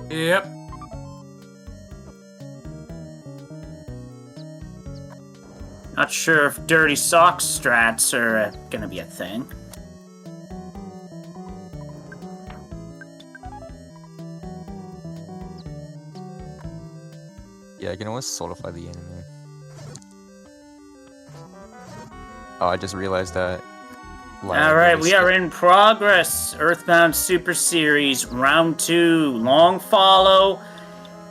Yep. Not sure if dirty sock strats are gonna be a thing. Yeah, I can always solidify the enemy. Oh, I just realized that. Alright, we are in progress. Earthbound Super Series, Round 2, Long Follow,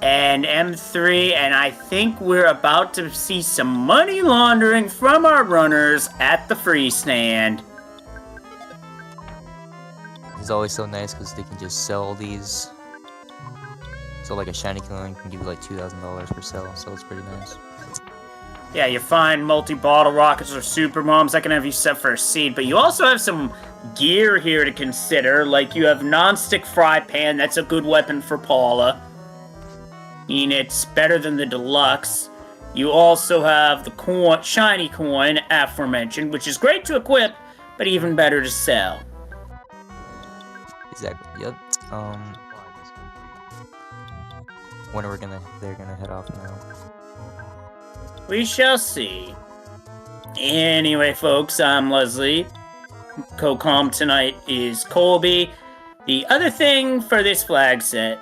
and M3, and I think we're about to see some money laundering from our runners at the free stand. It's always so nice because they can just sell these. So like a shiny coin can give you like $2,000 per sell, so it's pretty nice. Yeah, you find multi-bottle rockets or super bombs that can have you set for a seed, but you also have some gear here to consider, like you have non-stick fry pan, that's a good weapon for Paula. I mean, it's better than the deluxe. You also have the shiny coin, aforementioned, which is great to equip, but even better to sell. Exactly, yep. When are they're gonna head off now? We shall see. Anyway, folks, I'm Leslie. Co-com tonight is Colby. The other thing for this flag set,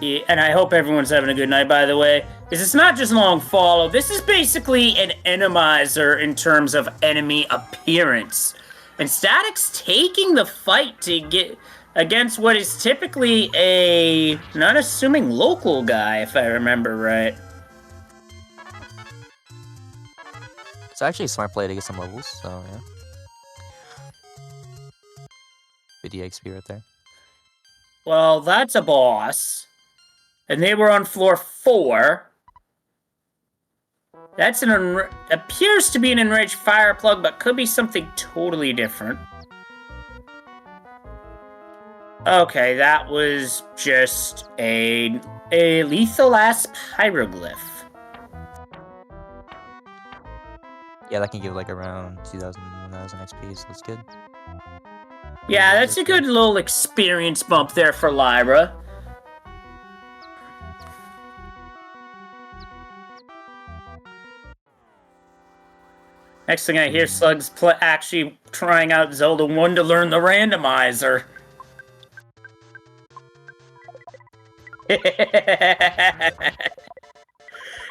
and I hope everyone's having a good night, by the way, is it's not just Long Follow. This is basically an enemizer in terms of enemy appearance. And Static's taking the fight to get against what is typically a unassuming local guy, if I remember right. It's actually a smart play to get some levels, so yeah. Video XP right there. Well, that's a boss. And they were on floor 4. That's appears to be an enraged fire plug, but could be something totally different. Okay, that was just a lethal ass pyroglyph. Yeah, that can give like around 2,000, 1,000 XP, so that's good. Yeah, that's a good little experience bump there for Lyra. Next thing I hear, Slug's actually trying out Zelda 1 to learn the randomizer.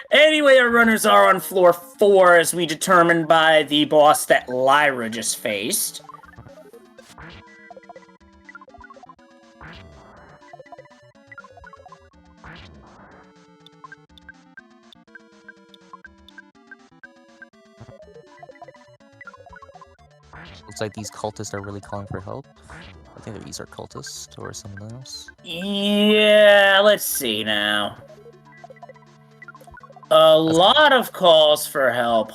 Anyway, our runners are on floor 4, as we determined by the boss that Lyra just faced. Looks like these cultists are really calling for help. I think these are cultists or someone else. Yeah, let's see now. A lot of calls for help.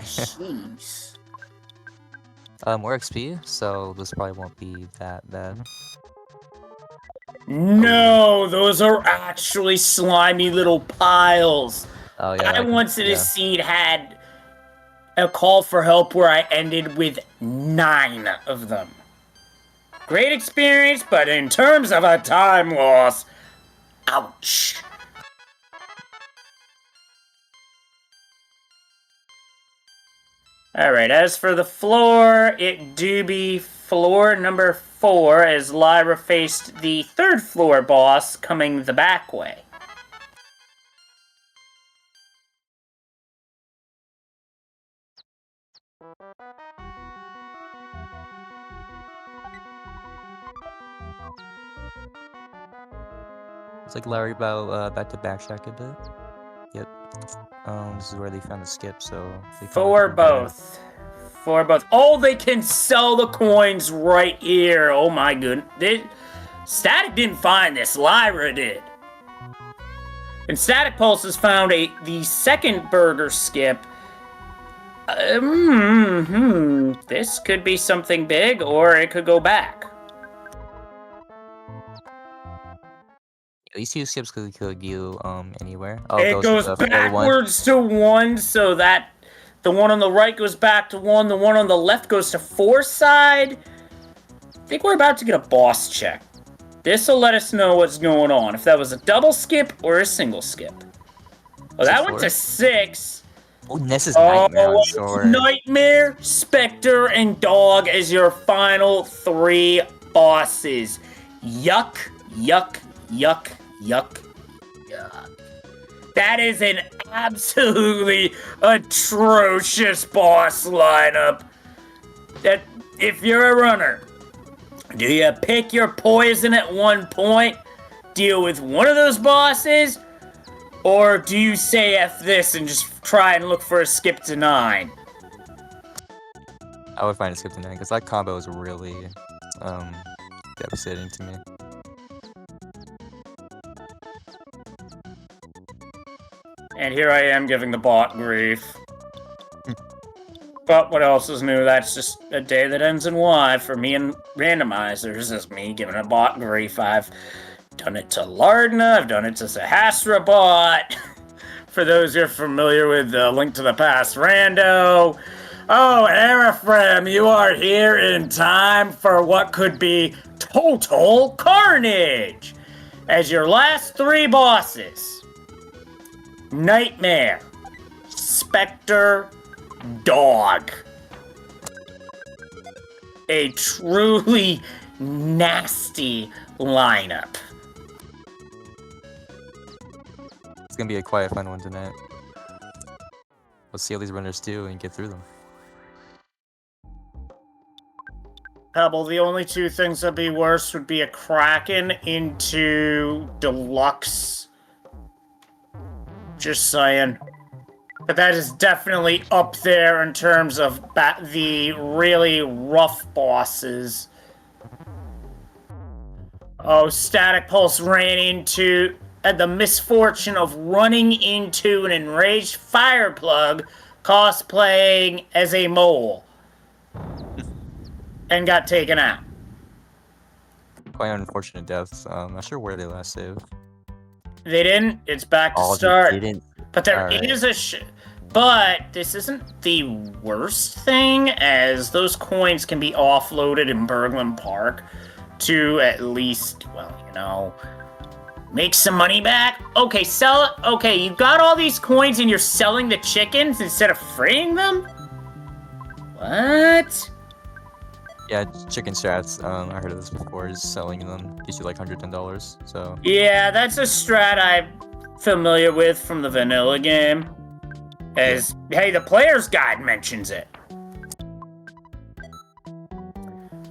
Jeez. More XP, so this probably won't be that bad. No, those are actually slimy little piles. Oh yeah. I once in a seed had a call for help where I ended with 9 of them. Great experience, but in terms of a time loss, ouch. Alright, as for the floor, it do be floor number 4 as Lyra faced the 3rd floor boss coming the back way. It's like Larry back to backshack a bit. Yep. This is where they found the skip, so... For both. For both. Oh, they can sell the coins right here. Oh my goodness. Static didn't find this. Lyra did. And StaticPulse has found the 2nd burger skip. This could be something big, or it could go back. These 2 skips could you anywhere. Oh, it goes backwards to 1, so that the one on the right goes back to 1, the one on the left goes to 4 side. I think we're about to get a boss check. This'll let us know what's going on. If that was a double skip or a single skip. Well, that went to 6. Oh, Ness's Nightmare on sword. Nightmare, Spectre, and Dog as your final 3 bosses. Yuck, yuck, yuck, yuck, yuck. That is an absolutely atrocious boss lineup. That, if you're a runner, do you pick your poison at one point, deal with one of those bosses, or do you say F this and just try and look for a skip to 9? I would find a skip to 9, because that combo is really devastating to me. And here I am giving the bot grief. But what else is new? That's just a day that ends in Y for me and randomizers. Is me giving a bot grief. I've done it to Lardna. I've done it to Sahasra bot. For those who are familiar with the Link to the Past rando. Oh, Arafrem, you are here in time for what could be total carnage. As your last 3 bosses. Nightmare. Spectre. Dog. A truly nasty lineup. It's gonna be a quiet, fun one tonight. Let's see how these runners do and get through them. Pebble, the only 2 things that'd be worse would be a Kraken into Deluxe. Just saying. But that is definitely up there in terms of the really rough bosses. Oh, StaticPulse had the misfortune of running into an enraged fireplug cosplaying as a mole. And got taken out. Quite unfortunate deaths. Not sure where they last saved. They didn't. It's back to start. They didn't. But there is a but this isn't the worst thing, as those coins can be offloaded in Berglund Park to at least, well, you know, make some money back. Okay, sell it. Okay, you got all these coins and you're selling the chickens instead of freeing them? What? Yeah, chicken strats, I heard of this before, is selling them gives you like $110, so... Yeah, that's a strat I'm familiar with from the vanilla game. As, hey, the player's guide mentions it.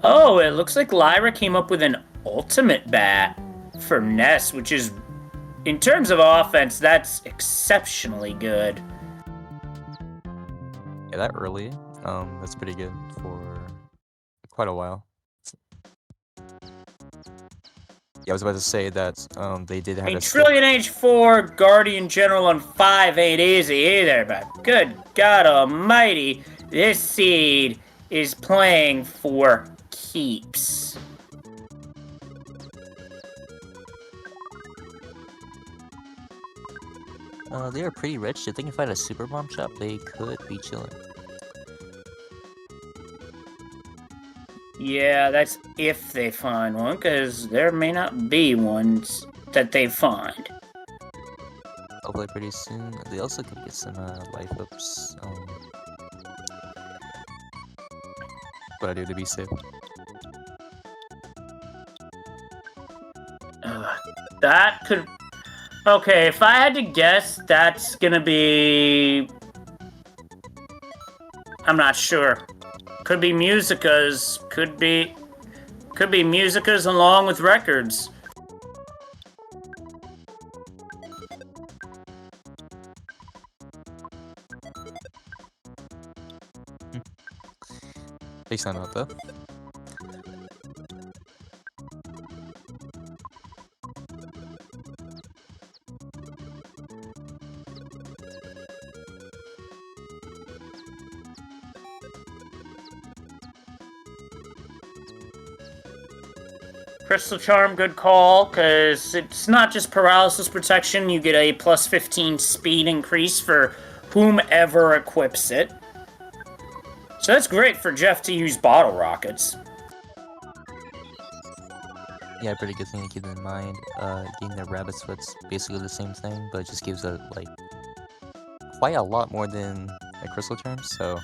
Oh, it looks like Lyra came up with an ultimate bat for Ness, which is, in terms of offense, that's exceptionally good. Yeah, that early, that's pretty good for quite a while. Yeah, I was about to say that they did have a Trillion H4 Guardian General on 5 ain't easy either, but good God almighty, this seed is playing for keeps. They are pretty rich. If they can find a super bomb shop, they could be chilling. Yeah, that's if they find one, because there may not be ones that they find. Hopefully pretty soon. They also could get some life ups. What I do to be safe. That could... Okay, if I had to guess, that's gonna be... I'm not sure. Could be Musicas, could be Musicas along with records. They sound out though. Crystal Charm, good call, because it's not just paralysis protection, you get a plus 15 speed increase for whomever equips it. So that's great for Jeff to use bottle rockets. Yeah, pretty good thing to keep in mind. Getting the rabbit's foot's basically the same thing, but it just gives a like quite a lot more than a crystal charm. So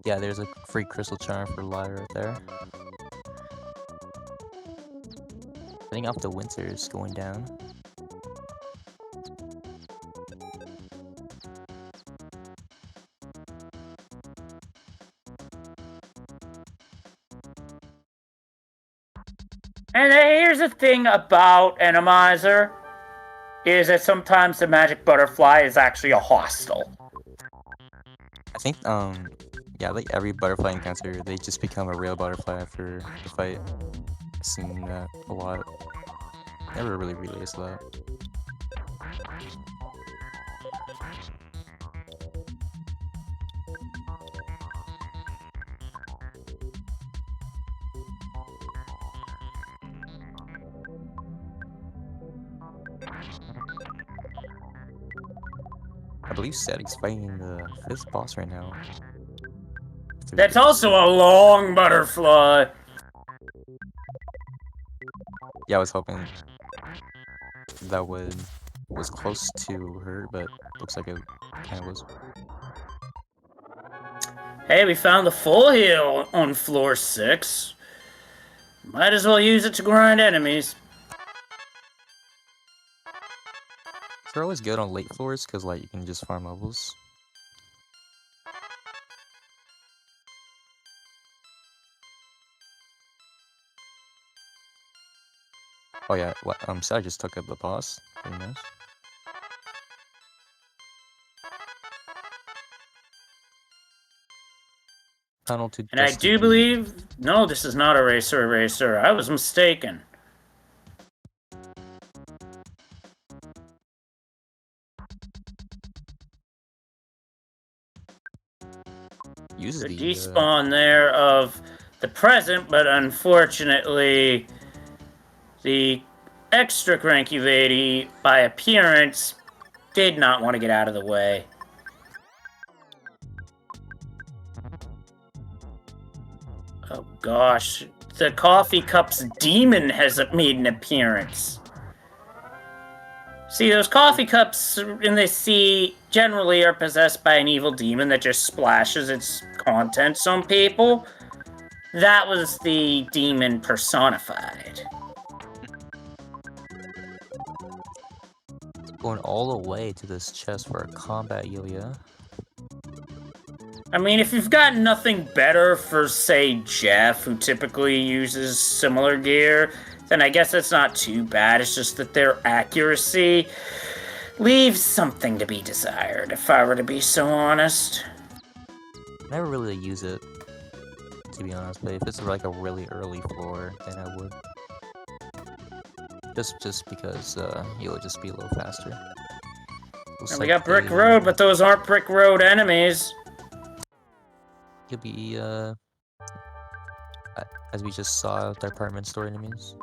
yeah, there's a free crystal charm for Lyra right there. I think off the winter is going down. And here's the thing about Enemizer, is that sometimes the magic butterfly is actually a hostile. I think yeah, like every butterfly encounter, they just become a real butterfly after the fight. I've seen that a lot. Never really realized that. I believe Static's fighting the 5th boss right now. That's also a long butterfly. Yeah, I was hoping that was close to her, but looks like it kind of was. Hey, we found the full heal on floor 6. Might as well use it to grind enemies. They're always good on late floors because like you can just farm levels. Oh yeah, Sally just took out the boss. Very nice. Tunnel to And I Dusty do Deep. believe... No, this is not a racer. I was mistaken. Uses The the despawn there of the present, but unfortunately, the extra cranky lady, by appearance, did not want to get out of the way. Oh gosh, the coffee cup's demon has made an appearance. See, those coffee cups in the sea generally are possessed by an evil demon that just splashes its contents on people. That was the demon personified. going all the way to this chest for a combat Yulia. I mean, if you've got nothing better for, say, Jeff, who typically uses similar gear, then I guess it's not too bad. It's just that their accuracy leaves something to be desired, if I were to be so honest. Never really use it, to be honest, but if it's like a really early floor, then I would. Just because you'll just be a little faster. And we got Brick Road, but those aren't Brick Road enemies. You'll be as we just saw, department store enemies.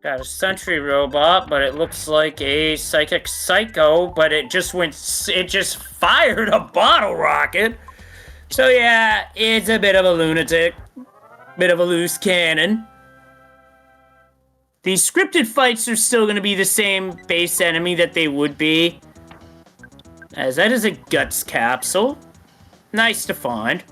Got a sentry robot, but it looks like a psychic psycho, but it just fired a bottle rocket. So yeah, it's a bit of a lunatic. Bit of a loose cannon. These scripted fights are still going to be the same base enemy that they would be. As that is a Guts capsule. Nice to find.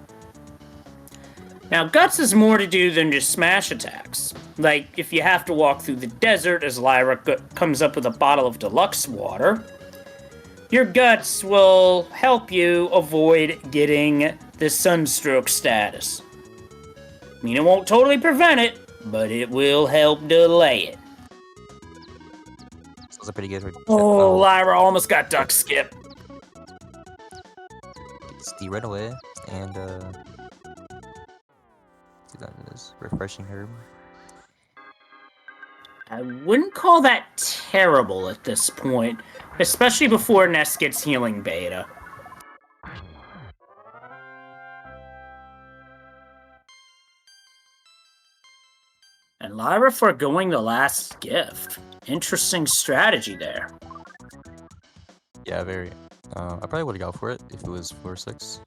Now, Guts is more to do than just smash attacks. Like, if you have to walk through the desert as Lyra comes up with a bottle of deluxe water, your Guts will help you avoid getting the sunstroke status. I mean, it won't totally prevent it, but it will help delay it. So it's a pretty good. Oh, Lyra almost got duck skip. It's the right away, and that is refreshing herb. I wouldn't call that terrible at this point, especially before Ness gets healing beta. And And Lyra foregoing the last gift. Interesting strategy there. Yeah, very. I probably would have gone for it if it was floor 6.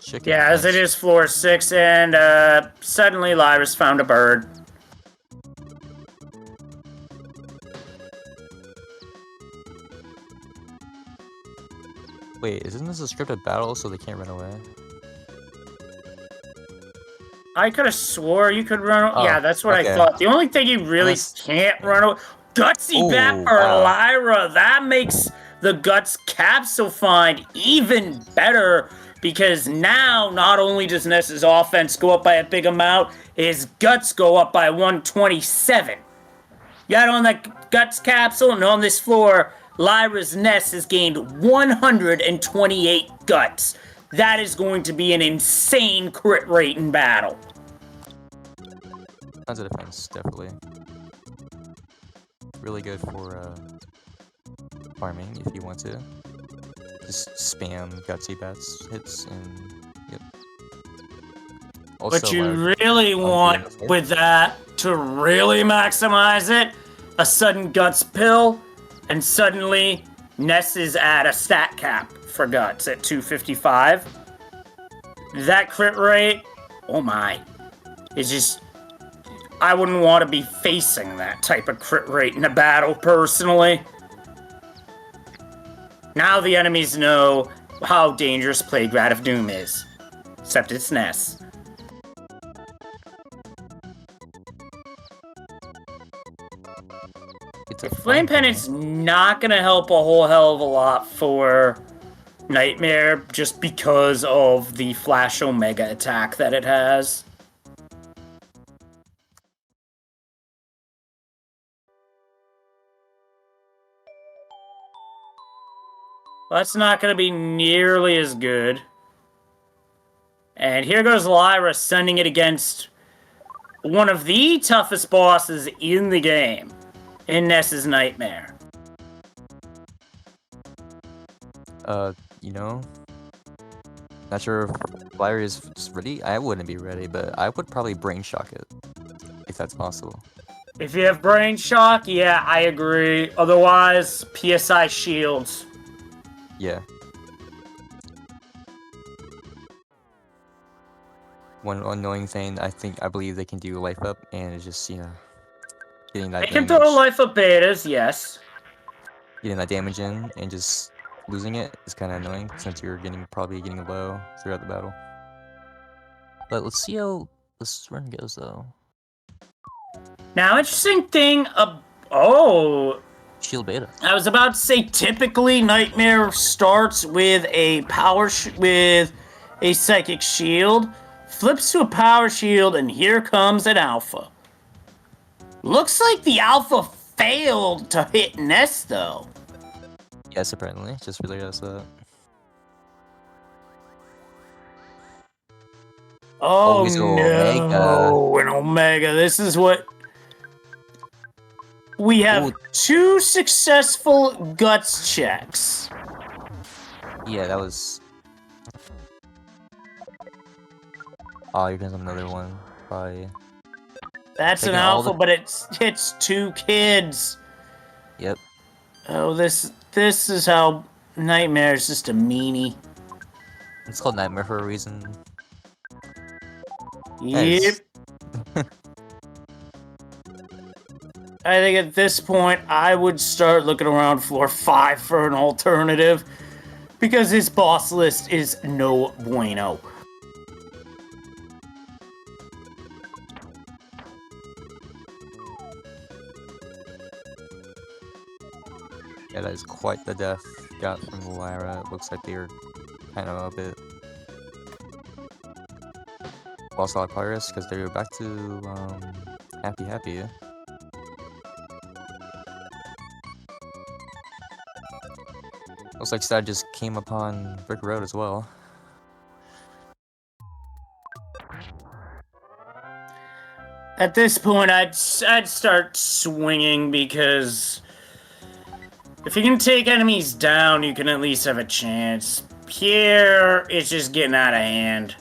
Chicken. Yeah, as Nice. it is floor 6, and suddenly Lyra's found a bird. Wait, isn't this a scripted battle so they can't run away? I could have swore you could run. Oh, yeah, that's what I okay. thought. The only thing you really can't run away. Gutsy bat for Lyra. That makes the Guts capsule find even better because now not only does Ness's offense go up by a big amount, his Guts go up by 127. Got on that Guts capsule and on this floor, Lyra's Ness has gained 128 Guts. That is going to be an insane crit rate in battle. Tons of defense, definitely. Really good for farming if you want to. Just spam gutsy bats hits and yep. Also, what you really want with that to really maximize it, a sudden Guts pill, and suddenly Ness is at a stat cap for Guts at 255. That crit rate, oh my, is just... I wouldn't want to be facing that type of crit rate in a battle, personally. Now the enemies know how dangerous Plague-Rat of Doom is. Except it's Ness. Flame Pendant's not going to help a whole hell of a lot for Nightmare just because of the Flash Omega attack that it has. That's not going to be nearly as good. And here goes Lyra sending it against one of the toughest bosses in the game, in Ness's Nightmare. You know, not sure if Lyra is ready. I wouldn't be ready, but I would probably brain shock it, if that's possible. If you have brain shock, yeah, I agree. Otherwise, PSI shields. Yeah. One annoying thing, I believe they can do life up, and it's just, you know, getting that I can damage. throw life up betas, yes. Getting that damage in and just losing it is kind of annoying since you're probably getting low throughout the battle. But let's see how this run goes, though. Now, interesting thing. Oh. Shield beta. I was about to say, typically Nightmare starts with a with a psychic shield, flips to a power shield, and here comes an alpha. Looks like the alpha failed to hit Ness, though. Yes, apparently. Just realized that. Oh, no, Omega. An Omega. This is what... We have 2 successful Guts checks. Yeah, that was... Oh, here comes another one. Probably. That's an alpha, but it hits 2 kids. Yep. Oh, this is how Nightmare is just a meanie. It's called Nightmare for a reason. Yep. I think at this point, I would start looking around floor 5 for an alternative, because his boss list is no bueno. Yeah, that is quite the death got from Lyra. It looks like they were kind of a bit lost a lot of progress because they were back to happy. Looks like Stat just came upon Brick Road as well. At this point, I'd start swinging because if you can take enemies down, you can at least have a chance. Here, it's just getting out of hand.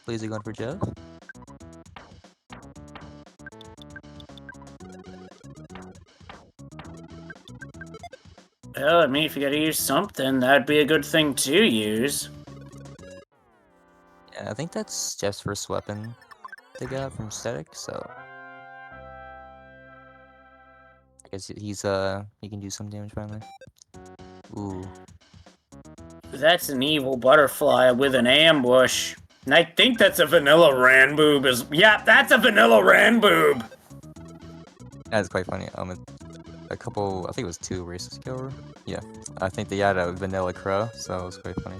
Laser gun for Jeff. Well, I mean, if you gotta use something, that'd be a good thing to use. Yeah, I think that's Jeff's first weapon they got from Static, so I guess he can do some damage finally. Ooh. That's an evil butterfly with an ambush. And I think that's a vanilla Ranboob. Yeah, that's a vanilla Ranboob! That's quite funny. A couple, I think it was 2 races ago. Yeah, I think they had a vanilla crow, so it was quite funny.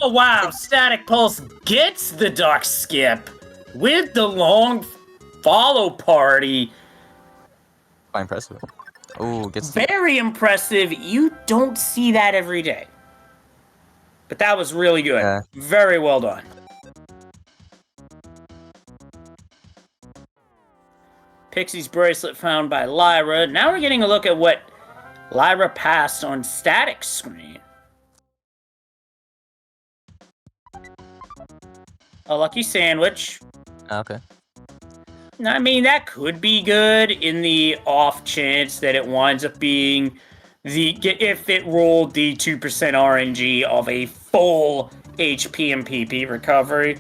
Oh wow, StaticPulse gets the duck skip with the long follow party. Quite impressive. Oh, gets Very impressive. You don't see that every day. But that was really good. Yeah. Very well done. Pixie's bracelet found by Lyra. Now we're getting a look at what Lyra passed on Static's screen. A lucky sandwich. Okay. I mean, that could be good in the off chance that it winds up being if it rolled the 2% RNG of a full HP and PP recovery.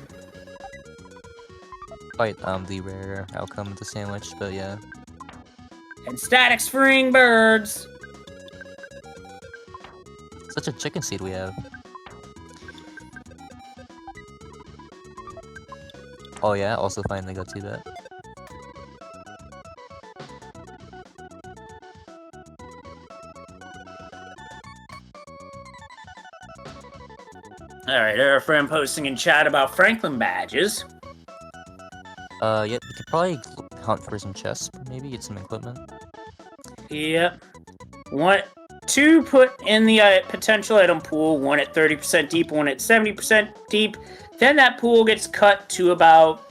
Quite the rare outcome of the sandwich, but yeah. And Static's freeing birds. Such a chicken seed we have. Oh yeah, also finally got to that. Alright, our friend posting in chat about Franklin badges. Yeah, you could probably hunt for some chests, maybe get some equipment. Yep. Two put in the potential item pool, one at 30% deep, one at 70% deep. Then that pool gets cut to about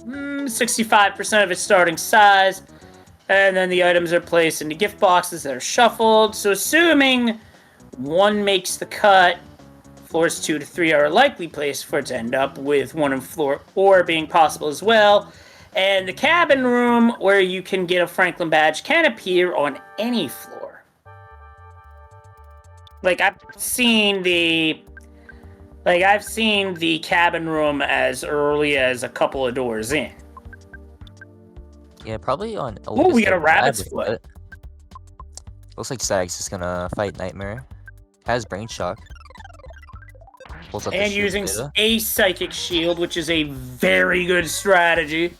65% of its starting size. And then the items are placed into gift boxes that are shuffled. So assuming one makes the cut, floors 2 to 3 are a likely place for it to end up, with 1 in floor 4 being possible as well. And the cabin room, where you can get a Franklin badge, can appear on any floor. Like, I've seen the cabin room as early as a couple of doors in. Yeah, probably on... Oh, we got a rabbit's foot. Looks like Static's just gonna fight Nightmare. Has Brain Shock. And using a Psychic Shield, which is a very good strategy.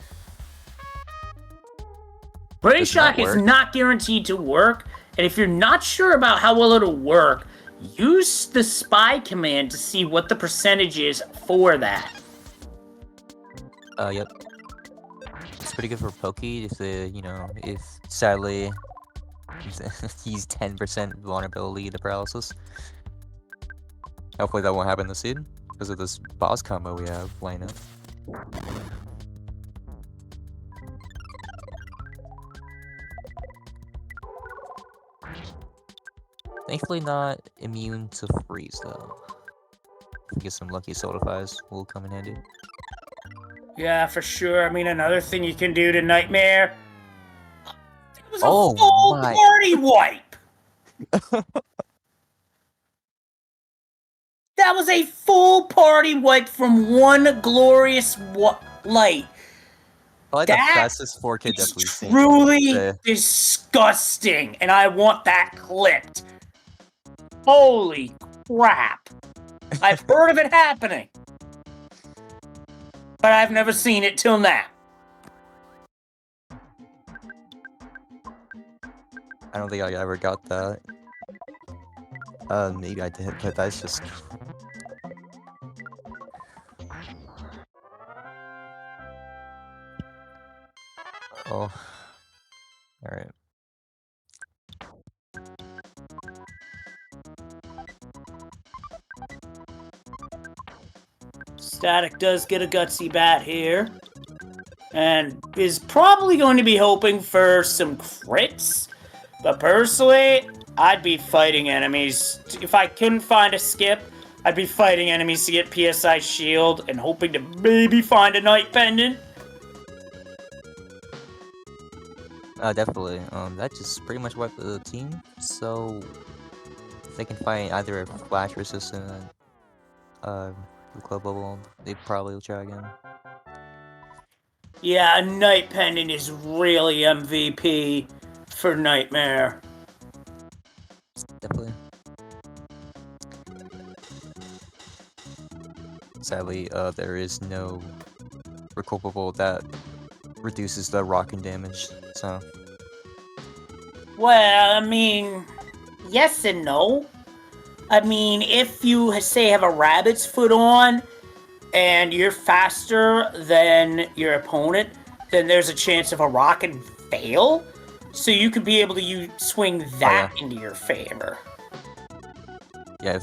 Brain Shock is not guaranteed to work, and if you're not sure about how well it'll work, use the Spy command to see what the percentage is for that. Yep. It's pretty good for Pokey if sadly he's 10% vulnerability to paralysis. Hopefully that won't happen this seed, because of this boss combo we have lined up. Thankfully not immune to freeze though. Get some lucky solidifies will come in handy. Yeah, for sure. I mean, another thing you can do to Nightmare. It was a full party wipe! That was a full party wipe from one glorious light. Probably the fastest 4K death we've seen. Truly disgusting, and I want that clipped. Holy crap. I've heard of it happening, but I've never seen it till now. I don't think I ever got that. Maybe I did, but that's just... Oh. Alright. Static does get a gutsy bat here, and is probably going to be hoping for some crits, but personally, I'd be fighting enemies. If I couldn't find a skip, I'd be fighting enemies to get PSI shield and hoping to maybe find a night pendant. Definitely. That just pretty much wiped the team. So if they can find either a flash resistant the club bubble, they probably will try again. Yeah, a night pendant is really MVP for Nightmare. Definitely. Sadly, there is no recoverable that reduces the rocking damage, so... Well, I mean, yes and no. I mean, if you, say, have a rabbit's foot on, and you're faster than your opponent, then there's a chance of a rock and fail. So you could be able to swing that into your favor. Yeah,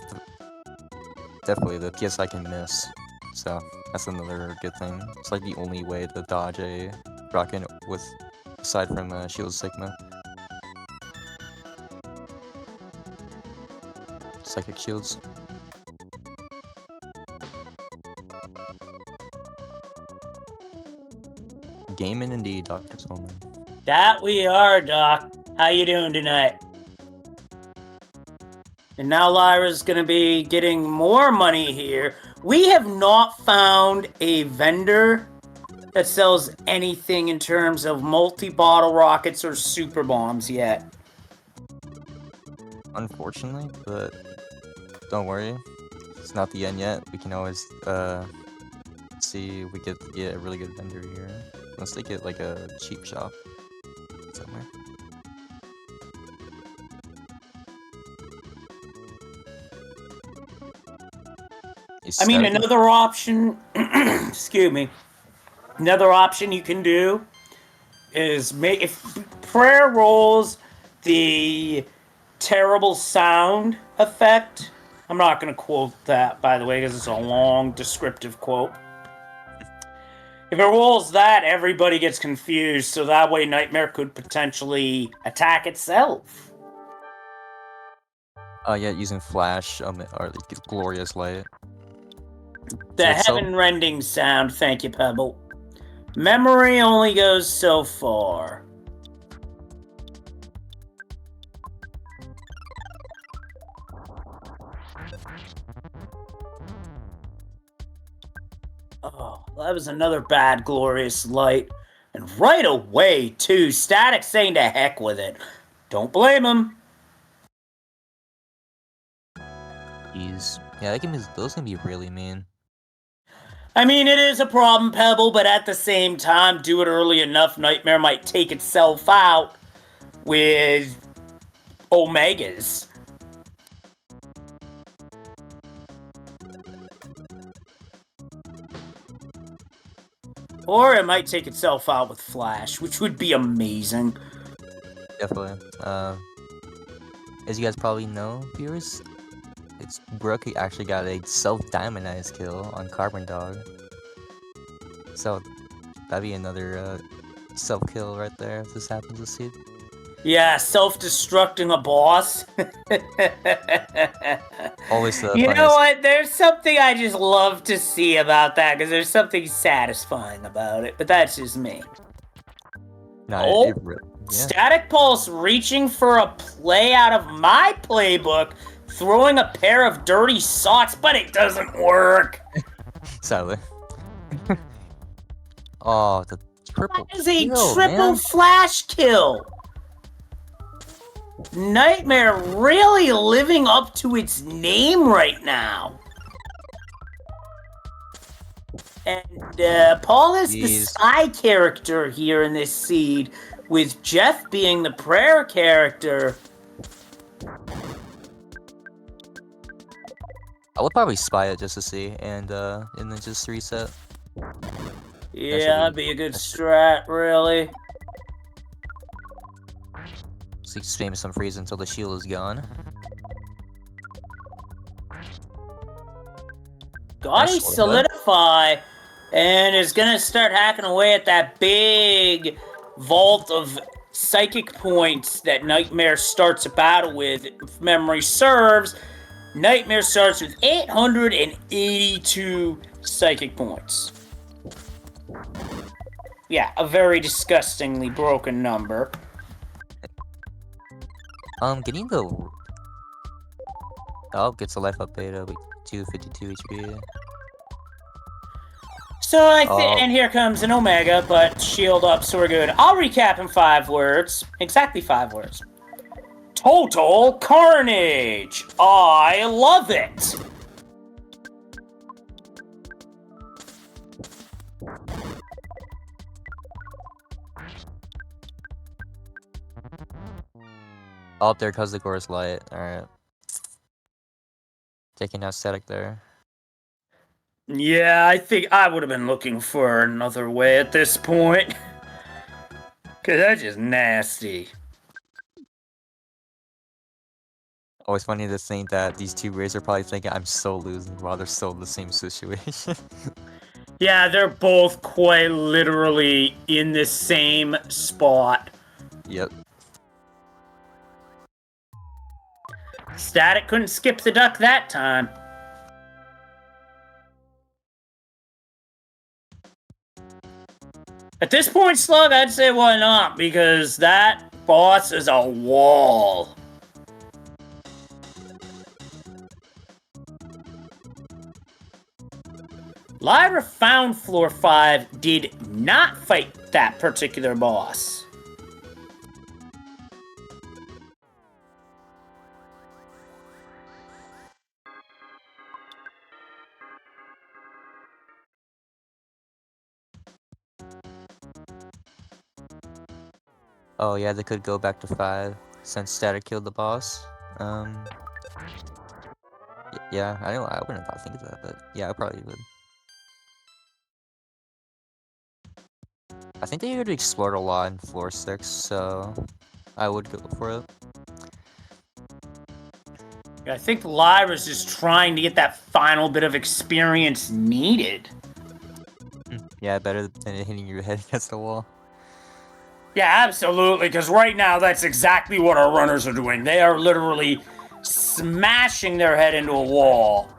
definitely the PSI can miss. So that's another good thing. It's like the only way to dodge a rocket with, aside from Shield Sigma. Psychic shields. Gaming indeed, Dr. Solomon. That we are, Doc. How you doing tonight? And now Lyra's gonna be getting more money here. We have not found a vendor that sells anything in terms of multi-bottle rockets or super bombs yet. Unfortunately, but don't worry. It's not the end yet. We can always see if we get a really good vendor here. Unless they get like a cheap shop somewhere. I mean, another option, excuse me, another option you can do is if Prayer rolls the terrible sound effect. I'm not going to quote that, by the way, because it's a long descriptive quote. If it rolls that, everybody gets confused, so that way Nightmare could potentially attack itself. Yeah, using flash or like glorious light. The heaven-rending sound, thank you, Pebble. Memory only goes so far. Oh, that was another bad glorious light. And right away, too. Static saying to heck with it. Don't blame him. Jeez. Yeah, those can be really mean. I mean, it is a problem, Pebble, but at the same time, do it early enough, Nightmare might take itself out with Omegas. Or it might take itself out with Flash, which would be amazing. Definitely. As you guys probably know, viewers, Brooke actually got a self-diamondized kill on Carbon Dog. So that'd be another self-kill right there if this happens this seed. Yeah, self-destructing a boss. Always the You know what? There's something I just love to see about that, because there's something satisfying about it, but that's just me. No, StaticPulse reaching for a play out of my playbook, throwing a pair of dirty socks, but it doesn't work. Sadly. Oh, the triple That is a kill, triple man. flash kill. Nightmare really living up to its name right now. And Paul is the side character here in this seed, with Jeff being the prayer character. I would probably spy it just to see, and then just reset. Yeah, that'd be a good strat, really. So just spam some freeze until the shield is gone. Got a solidify, and is gonna start hacking away at that big vault of psychic points that Nightmare starts a battle with, if memory serves. Nightmare starts with 882 psychic points. Yeah, a very disgustingly broken number. Getting the... Oh, gets a life up beta with 252 HP. So and here comes an Omega, but shield up, so we're good. I'll recap in 5 words. Exactly 5 words. Total carnage! I love it! Oh, there comes the Gore's Light. Alright. Taking out static there. Yeah, I think I would have been looking for another way at this point. Cause that's just nasty. Always funny to think that these two rays are probably thinking I'm so losing while they're still in the same situation. Yeah, they're both quite literally in the same spot. Yep. Static couldn't skip the duck that time. At this point, Slug, I'd say why not, because that boss is a wall. Lyra found floor 5 did not fight that particular boss. Oh yeah, they could go back to 5 since Static killed the boss. Yeah, I wouldn't have think of that, but yeah, I probably would. I think they already explored a lot in floor 6, so I would go for it. I think Lyra's just trying to get that final bit of experience needed. Yeah, better than hitting your head against the wall. Yeah, absolutely, because right now that's exactly what our runners are doing. They are literally smashing their head into a wall.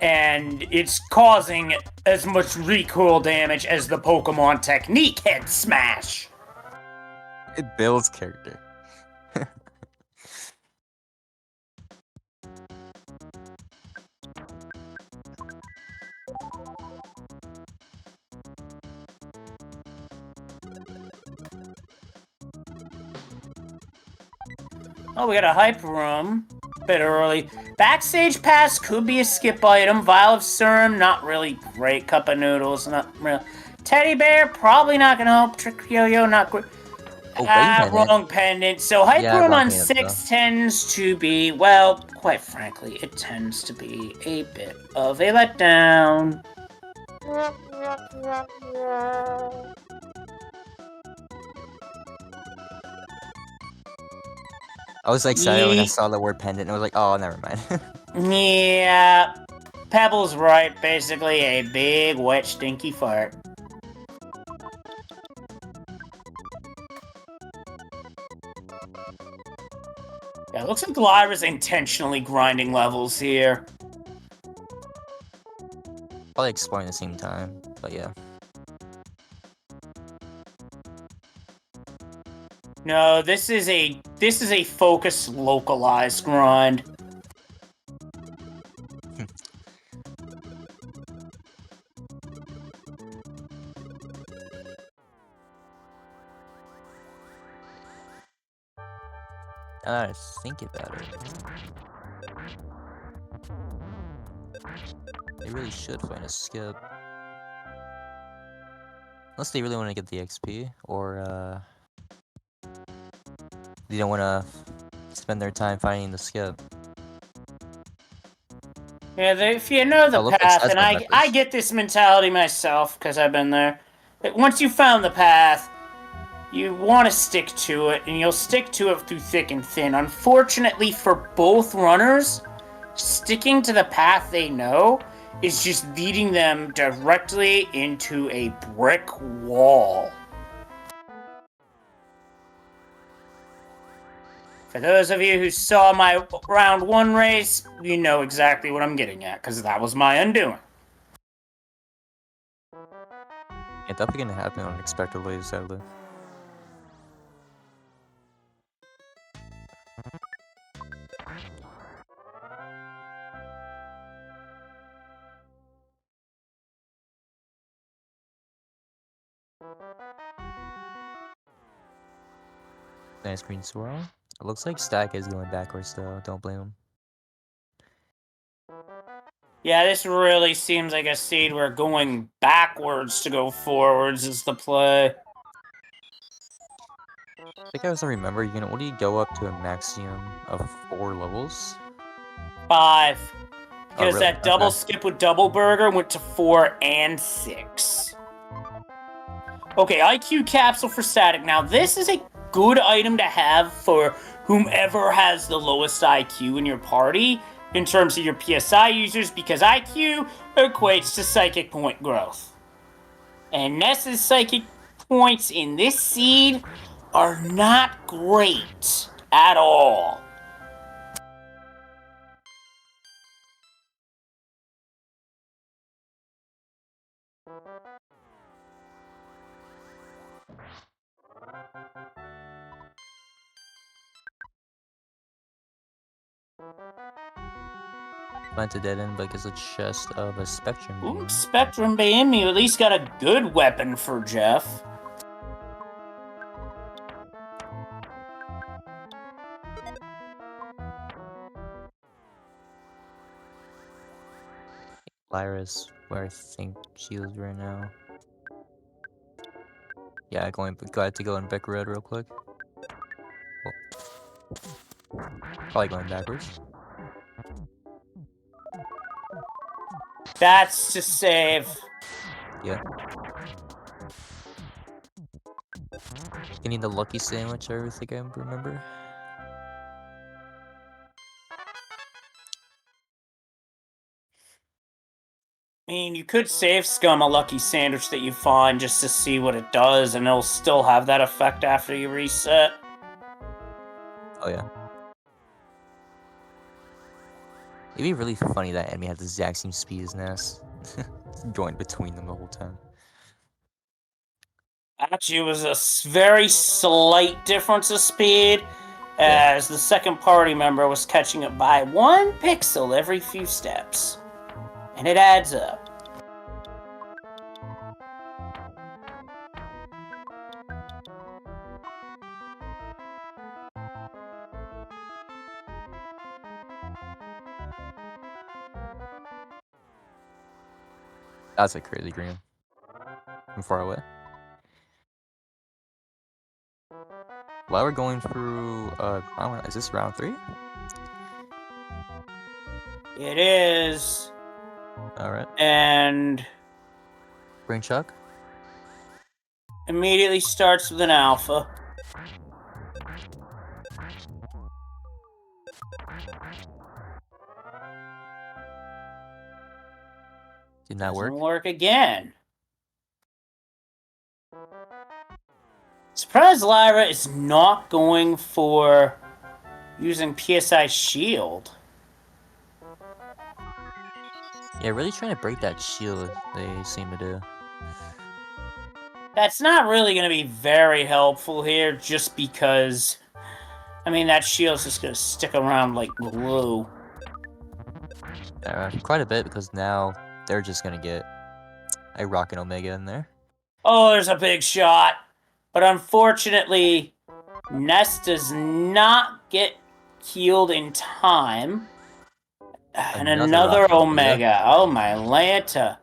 And it's causing as much recoil damage as the Pokemon technique head smash. It builds character. Oh, we got a hype room. Bit early. Backstage pass could be a skip item. Vial of serum, not really great. Cup of noodles, not real. Teddy bear, probably not gonna help. Trick yo-yo, not great. Wrong pendant. So hype room on 6 tends to be, well, quite frankly, it tends to be a bit of a letdown. I was excited when I saw the word pendant, and I was like, oh, never mind. Yeah, Pebble's right, basically a big, wet, stinky fart. Yeah, it looks like Lyra's intentionally grinding levels here. Probably exploring at the same time, but yeah. No, this is a focused, localized grind. I think about it. They really should find a skip. Unless they really want to get the XP, or they don't want to spend their time finding the skip. Yeah, if you know the path, and I get this mentality myself, because I've been there. Once you found the path, you want to stick to it, and you'll stick to it through thick and thin. Unfortunately for both runners, sticking to the path they know is just leading them directly into a brick wall. For those of you who saw my round 1 race, you know exactly what I'm getting at, because that was my undoing. Yeah, definitely gonna happen unexpectedly, sadly. Nice green swirl. It looks like Stack is going backwards though, don't blame him. Yeah, this really seems like a seed where going backwards to go forwards is the play. I think I also remember you can only go up to a maximum of 4 levels. 5. Oh, Because really? that double Okay. skip with Double Burger went to 4 and 6. Okay, IQ capsule for Static. Now, this is a good item to have for whomever has the lowest IQ in your party in terms of your PSI users, because IQ equates to psychic point growth. And Ness's psychic points in this seed are not great at all. Went a dead end, but gets a chest of a Spectrum Ooh, Beam. Spectrum Beam, you at least got a good weapon for Jeff. Lyra's where I think she is right now. Yeah, glad to go in Beck Road real quick. Oh. Probably going backwards. That's to save. Yeah. Getting the lucky sandwich, I think I remember. I mean, you could save Scum a lucky sandwich that you find just to see what it does, and it'll still have that effect after you reset. Oh yeah. It'd be really funny that enemy had the exact same speed as Ness. Going between them the whole time. Actually, it was a very slight difference of speed, as the second party member was catching it by 1 pixel every few steps. And it adds up. That's a crazy green. From far away. While we're going through, is this round 3? It is. Alright. And Brain Chuck? immediately starts with an alpha. Did not work. Doesn't work again. Surprised Lyra is not going for using PSI shield. Yeah, really trying to break that shield, they seem to do. That's not really going to be very helpful here, just because, I mean, that shield's just going to stick around like glue. Quite a bit, because now they're just gonna get a Rocket Omega in there. Oh, there's a big shot. But unfortunately, Ness does not get healed in time. And another Rocket Omega. Oh, my Lanta.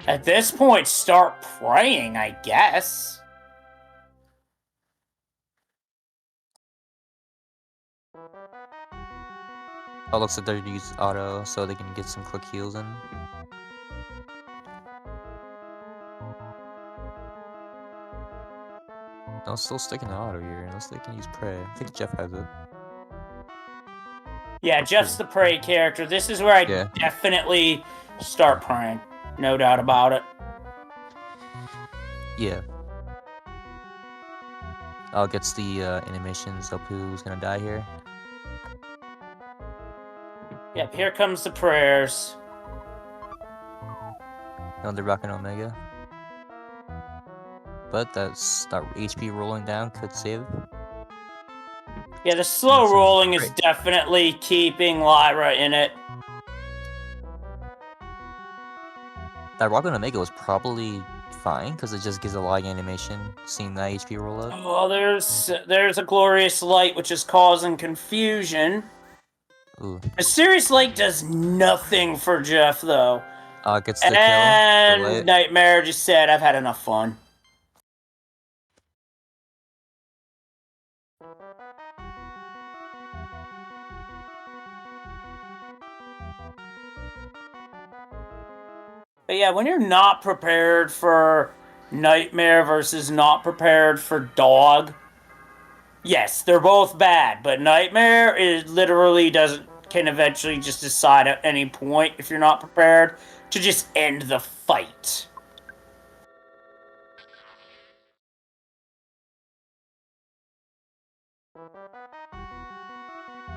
At this point, start praying, I guess. Oh, looks like they're use auto so they can get some quick heals in. No, still sticking to auto here, unless they can use Prey. I think Jeff has it. Yeah, Jeff's the prey character. This is where I definitely start praying. No doubt about it. Yeah. Gets the animations of who's gonna die here. Yep, here comes the prayers. Another Rocket Omega. But that HP rolling down could save. Yeah, the slow That's rolling is great. definitely keeping Lyra in it. That Rocket Omega was probably fine because it just gives a lag animation seeing that HP roll up. Oh, there's a glorious light which is causing confusion. Ooh. A serious light does nothing for Jeff though. Gets the kill. And Nightmare just said, "I've had enough fun." But yeah, when you're not prepared for Nightmare versus not prepared for Dog, yes, they're both bad, but Nightmare literally can eventually just decide at any point, if you're not prepared, to just end the fight.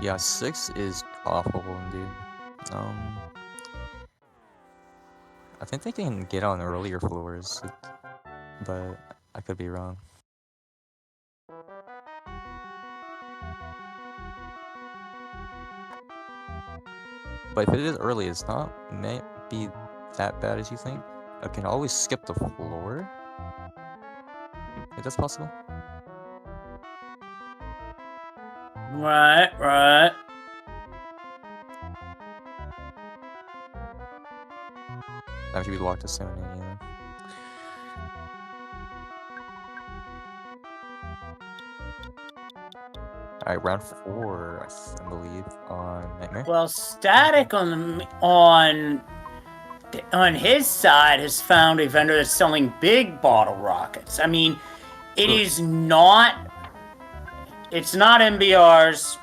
Yeah, 6 is awful indeed. I think they can get on earlier floors, but I could be wrong. But if it is early, it's not may be that bad as you think. I can always skip the floor. If that's possible. Right. That should be locked to 780. Alright, round 4, I believe, on Nightmare. Well, Static on his side has found a vendor that's selling big bottle rockets. I mean, it's not MBRs,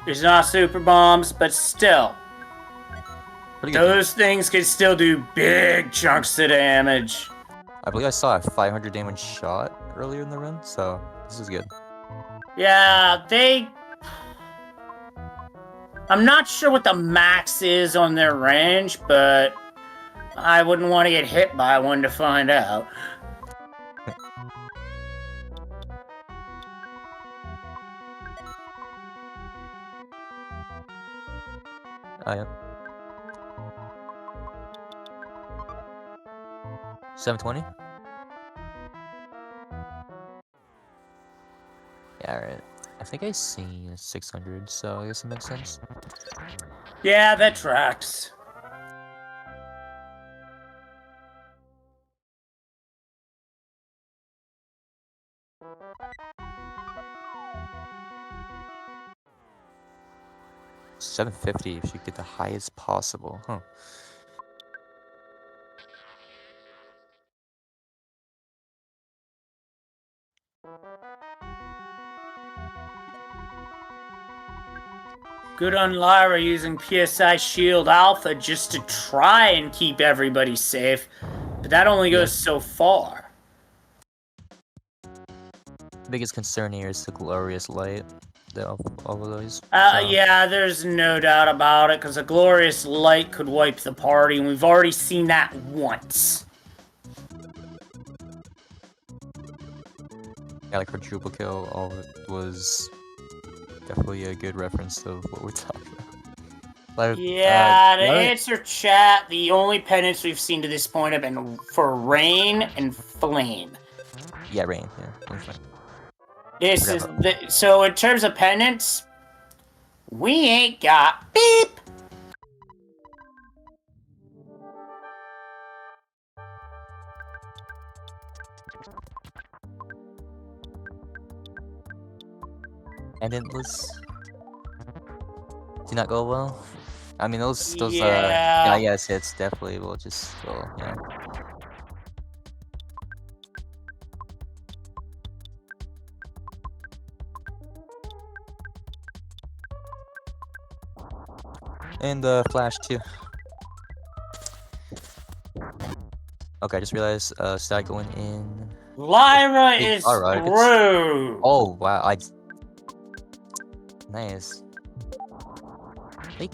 it's not super bombs, but still, those things can still do big chunks of damage. I believe I saw a 500 damage shot earlier in the run, so this is good. Yeah, I'm not sure what the max is on their range, but I wouldn't want to get hit by one to find out. Oh, yeah. 720? Yeah, alright. I think I seen 600, so I guess it makes sense. Yeah, that tracks. $750 if you get the highest possible, huh? Good on Lyra using PSI Shield Alpha just to try and keep everybody safe, but that only goes so far. Biggest concern here is the glorious light of all of those. Yeah, there's no doubt about it, because a glorious light could wipe the party, and we've already seen that once. Yeah, like quadruple kill, all of it was definitely a good reference of what we're talking about. Like, yeah, to answer chat, the only penance we've seen to this point have been for Rain and Flame. Yeah, Rain. Yeah, this is so in terms of penance, we ain't got beep. And Endless did not go well. I mean, those yes, hits definitely will just go, yeah. And Flash too. Okay, I just realized Static going in Lyra Hey, is alright, through. oh, wow, nice. I think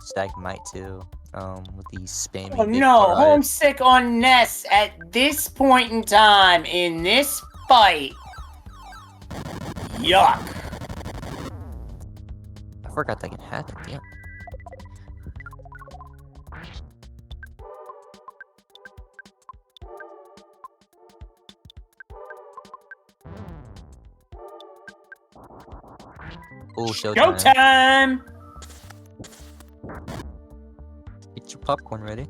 Static might too, with the spammy Oh big no, alright. homesick on Ness at this point in time in this fight. Yuck. I forgot that can happen, damn. Oh, showtime. Showtime! Get your popcorn ready.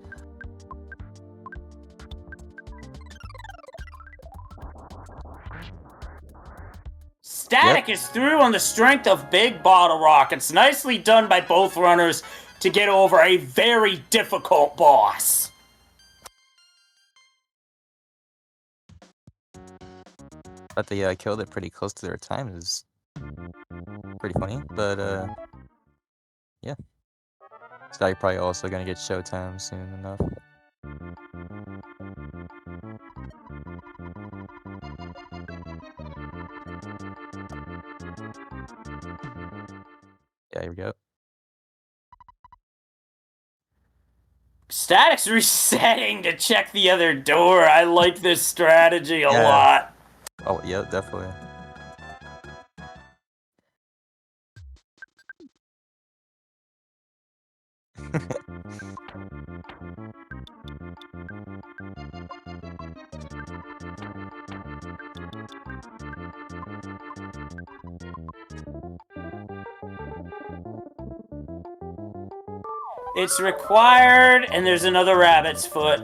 Static is through on the strength of big bottle rockets. Nicely done by both runners to get over a very difficult boss. But they killed it pretty close to their time is pretty funny, but yeah. Static probably also gonna get showtime soon enough. Yeah, here we go. Static's resetting to check the other door. I like this strategy a lot. Oh, yeah, definitely. It's required, and there's another rabbit's foot.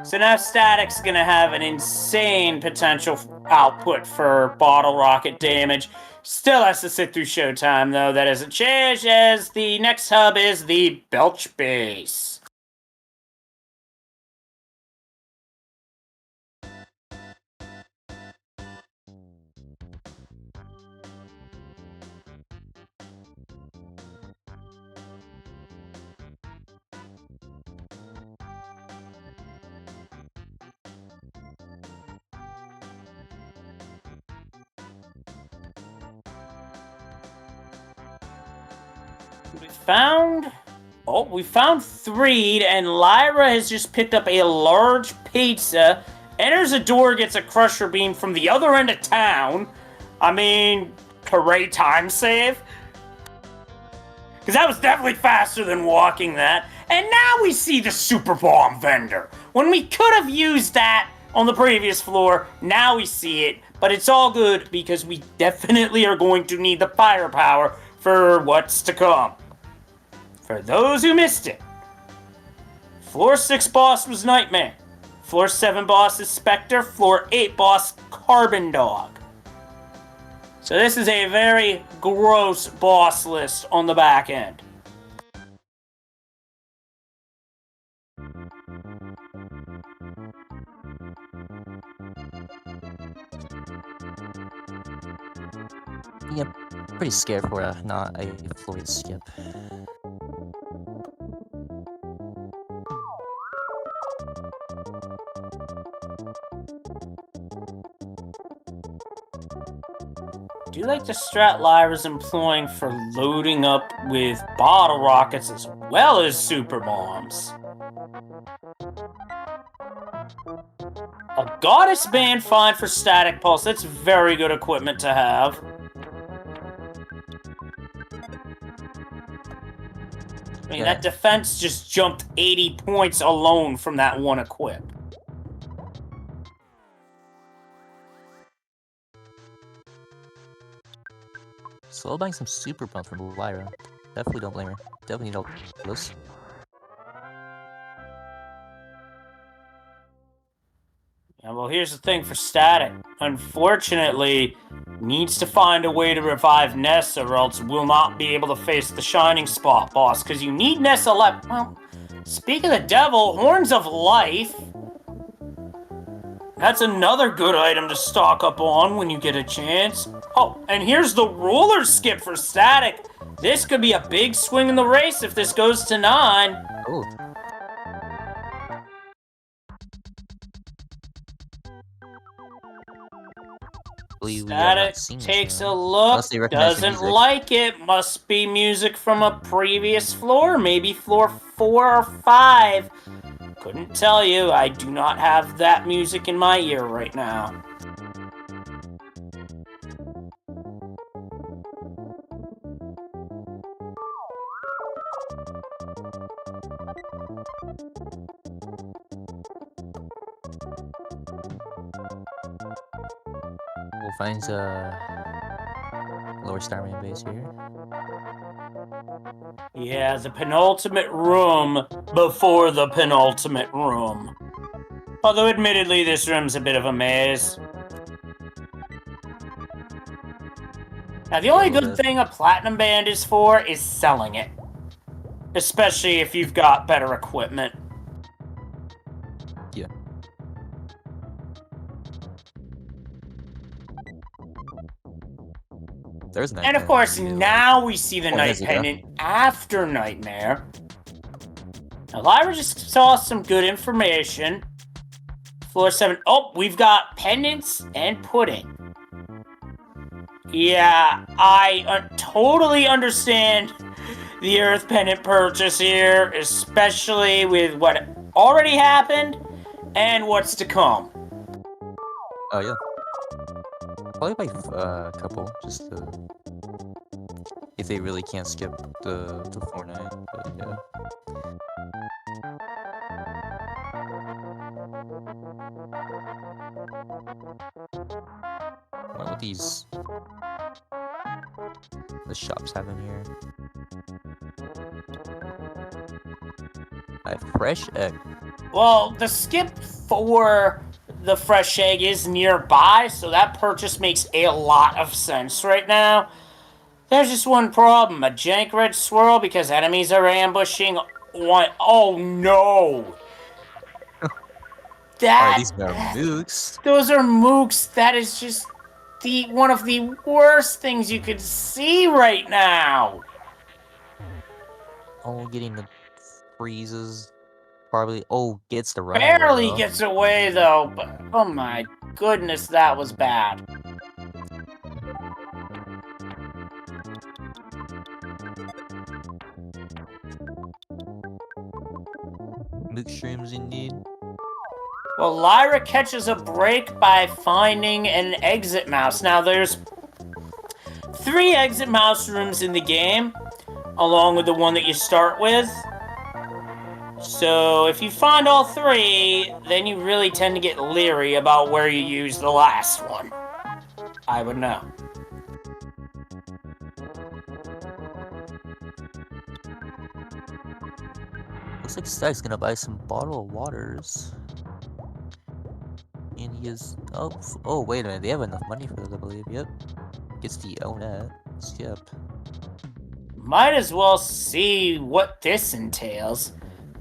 So now Static's gonna have an insane potential output for bottle rocket damage. Still has to sit through showtime, though. That doesn't change, as the next hub is the Belch base. We found Threed, and Lyra has just picked up a large pizza, enters a door, gets a crusher beam from the other end of town. I mean, hooray, time save. Because that was definitely faster than walking that. And now we see the super bomb vendor. When we could have used that on the previous floor, now we see it. But it's all good because we definitely are going to need the firepower for what's to come. For those who missed it, Floor 6 boss was Nightmare. Floor 7 boss is Spectre. Floor 8 boss, Carbon Dog. So this is a very gross boss list on the back end. Yeah, pretty scared for not a Floyd skip. Do you like the strat Lyra's employing for loading up with bottle rockets as well as super bombs? A goddess band fine for StaticPulse. That's very good equipment to have. I mean, that defense just jumped 80 points alone from that one equip. Slow buying some super bump from Lyra. Definitely don't blame her. Definitely need all those. Yeah, well, here's the thing for Static. Unfortunately, needs to find a way to revive Nessa, or else will not be able to face the Shining Spot boss, because you need Nessa left. Well, speak of the devil, Horns of Life. That's another good item to stock up on when you get a chance. Oh, and here's the roller skip for Static. This could be a big swing in the race if this goes to 9. Oh. Static takes a look, doesn't like it. Must be music from a previous floor, maybe floor 4 or 5. Couldn't tell you, I do not have that music in my ear right now. We'll find a lower Starman base here. Yeah, the penultimate room before the penultimate room. Although admittedly this room's a bit of a maze. Now the only good thing a platinum band is for is selling it. Especially if you've got better equipment. Yeah. There's Night And of course, now we see the Night Pendant after Nightmare. Now, Lyra just saw some good information. Floor 7. Oh, we've got pendants and pudding. Yeah, I totally understand the Earth Pendant purchase here, especially with what already happened and what's to come. Oh, yeah. Probably by a couple, just to, if they really can't skip the Fortnite, but yeah. What these the shops have in here? A fresh egg. Well, the skip for the fresh egg is nearby, so that purchase makes a lot of sense right now. There's just one problem. A jank red swirl because enemies are ambushing one. Oh no! That, these are mooks. Those are mooks. That is just one of the worst things you could see right now. Oh, getting the freezes. Probably, gets the run. Barely gets away though, but oh my goodness, that was bad. Mook shrooms indeed. Well, Lyra catches a break by finding an exit mouse. Now, there's 3 exit mouse rooms in the game, along with the one that you start with. So, if you find all 3, then you really tend to get leery about where you use the last one. I would know. Looks like Stack's gonna buy some bottled waters. And he is... Oh, wait a minute. They have enough money for this, I believe. Yep. Gets the own that. Skip. Might as well see what this entails.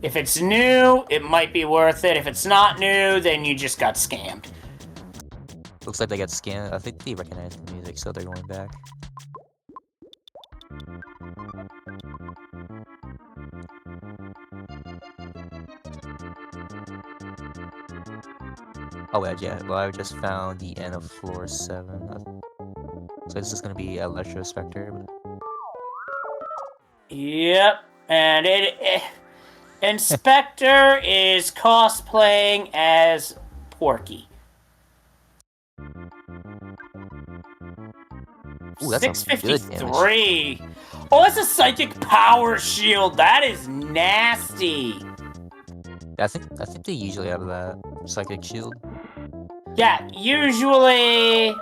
If it's new, it might be worth it. If it's not new, then you just got scammed. Looks like they got scammed. I think they recognize the music, so they're going back. Oh, yeah. Well, I just found the end of floor 7. So this is gonna be Electro Spectre. Yep, and Inspector is cosplaying as Porky. Ooh, that's 653. Oh, that's a psychic power shield. That is nasty. I think they usually have that psychic shield. Yeah, usually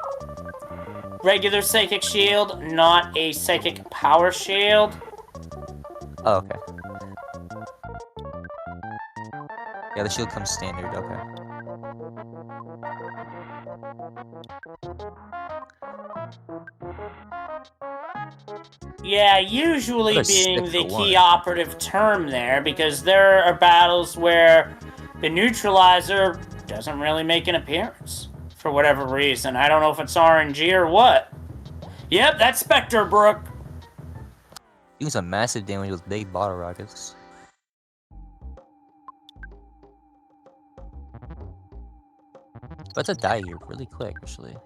regular psychic shield, not a psychic power shield. Oh, okay. Yeah, the shield comes standard, okay. Yeah, usually being the key operative term there, because there are battles where the neutralizer doesn't really make an appearance, for whatever reason. I don't know if it's RNG or what. Yep, that's Spectre, Brooke. Doing some massive damage with big bottle rockets. But to die here really quick, actually.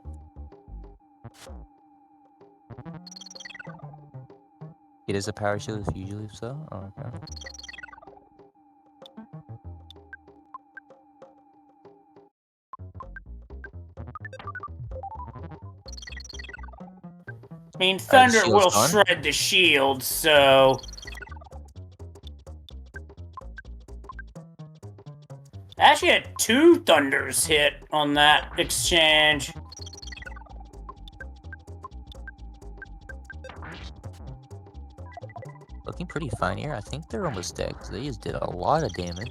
It is a power shield if usually so. Oh, okay. I mean, Thunder shield's will gone. shred the shield, so... Actually had 2 Thunders hit on that exchange. Looking pretty fine here. I think they're almost dead because they just did a lot of damage.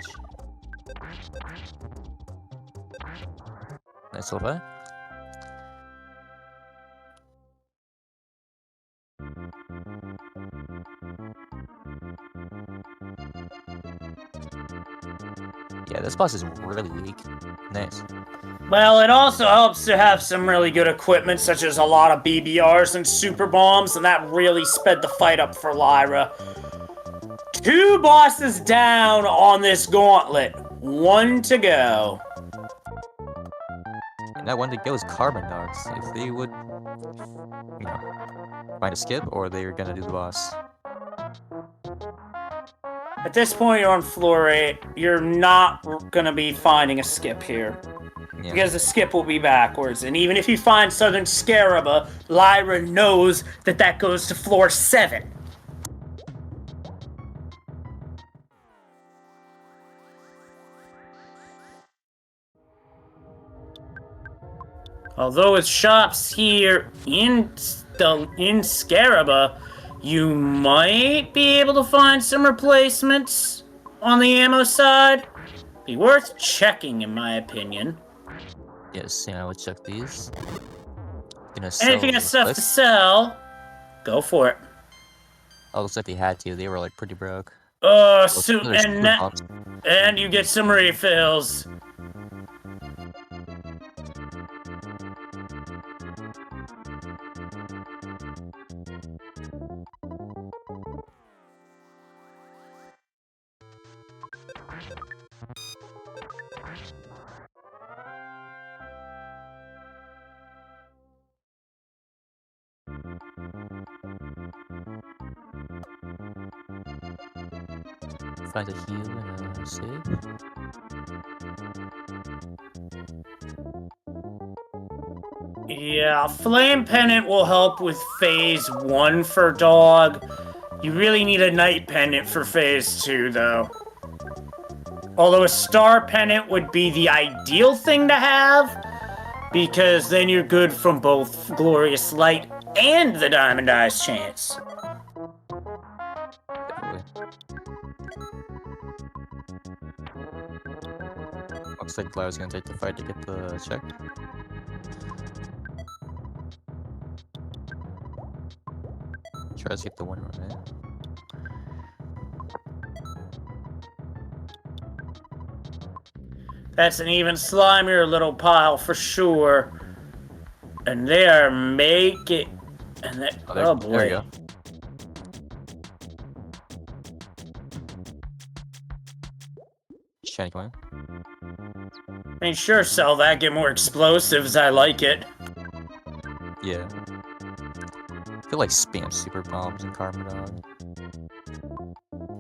Nice little play. Yeah, this boss is really weak. Nice. Well, it also helps to have some really good equipment, such as a lot of BBRs and super bombs, and that really sped the fight up for Lyra. 2 bosses down on this gauntlet. 1 to go. And that one to go is Carbon Dogs. If they would, you know, find a skip, or they're gonna do the boss. At this point, you're on floor 8. You're not gonna be finding a skip here. Yeah. Because the skip will be backwards. And even if you find Southern Scaraba, Lyra knows that that goes to floor 7. Although with shops here in Scaraba, you might be able to find some replacements on the ammo side. Be worth checking, in my opinion. Yes, yeah, I would check these. And if you got stuff to sell, go for it. Oh, looks like they had to. They were like pretty broke. And you get some refills. Find a heal and a save. Yeah, Flame Pendant will help with Phase 1 for Dog. You really need a Night Pendant for Phase 2, though. Although a Star Pendant would be the ideal thing to have, because then you're good from both Glorious Light and the Diamond Eyes chance. Definitely. Looks like Lyra's gonna take the fight to get the check. Try to get the one right. That's an even slimier little pile for sure. And they are making... And they... Oh boy. There you go. Shiny coin. I mean, sure, sell that, get more explosives, I like it. Yeah. I feel like spam super bombs and Carbon Dog.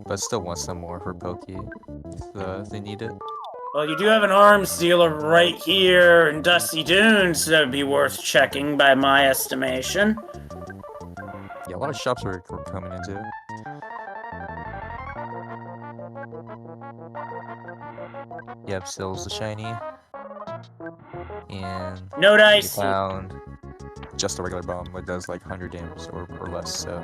But still want some more for Pokey if they need it. Well, you do have an arms dealer right here in Dusty Dunes that would be worth checking by my estimation. Yeah, a lot of shops we're coming into. Yep, sells the shiny. And No dice. we found just a regular bomb that does like 100 damage or less, so.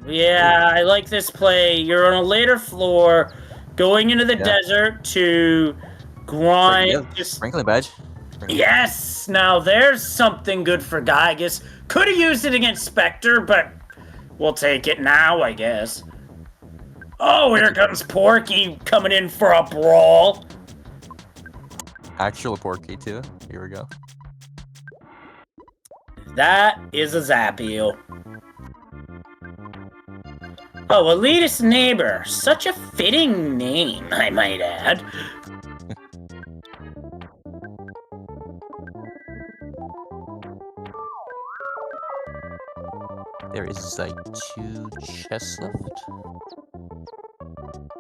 Yeah, I like this play. You're on a later floor, going into the desert to grind. Sprinkling badge. Yes! Now there's something good for Gygus. Could have used it against Spectre, but we'll take it now, I guess. Oh, here comes Porky coming in for a brawl. Actual Porky, too. Here we go. That is a Zapio. Oh, elitist neighbor. Such a fitting name, I might add. There is like 2 chests left.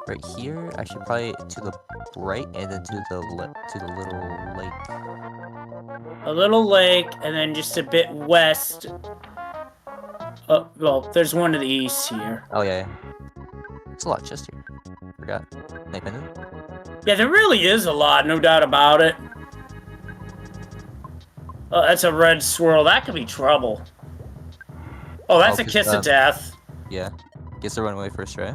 Right here, actually probably to the right and then to the little lake. A little lake, and then just a bit west. Oh, well, there's one to the east here. Oh yeah. It's a lot of chests here. Forgot. Night pendant? Yeah, there really is a lot, no doubt about it. Oh, that's a red swirl. That could be trouble. Oh, that's a kiss of death. Yeah. Guess they're running away first, right?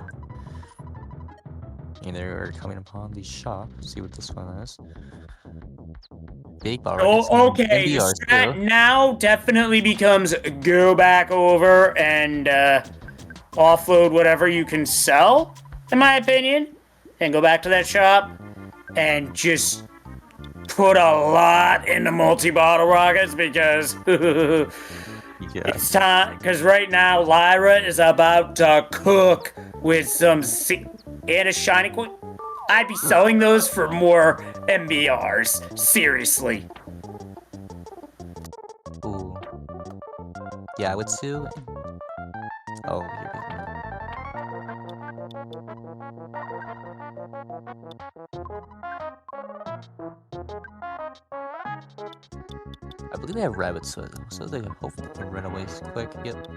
And they're coming upon the shop. See what this one is. Big bar. Oh, okay. The strat now definitely becomes go back over and offload whatever you can sell, in my opinion, and go back to that shop and just put a lot into multi-bottle rockets because it's time. Because right now Lyra is about to cook with some and a shiny coin. I'd be selling those for more MBRs. Seriously. Ooh. Yeah, I would too. Oh, here we go. I believe they have rabbits, so they hopefully can run away quick. Yep.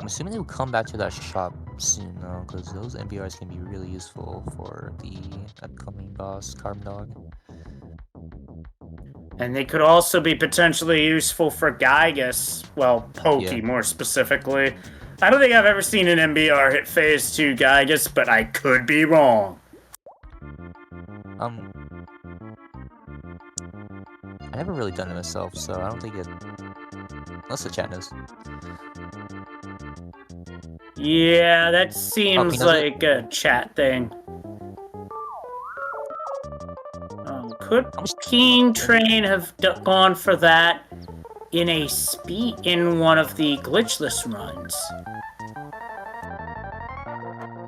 I'm assuming they will come back to that shop soon, though, because those MBRs can be really useful for the upcoming boss, Carbon Dog. And they could also be potentially useful for Gygus. Well, Pokey, more specifically. I don't think I've ever seen an MBR hit Phase 2 Gygus, but I could be wrong. I haven't really done it myself, so I don't think it... Unless the chat knows. Yeah, that seems like a chat thing. Could Teen Train have gone for that in one of the glitchless runs?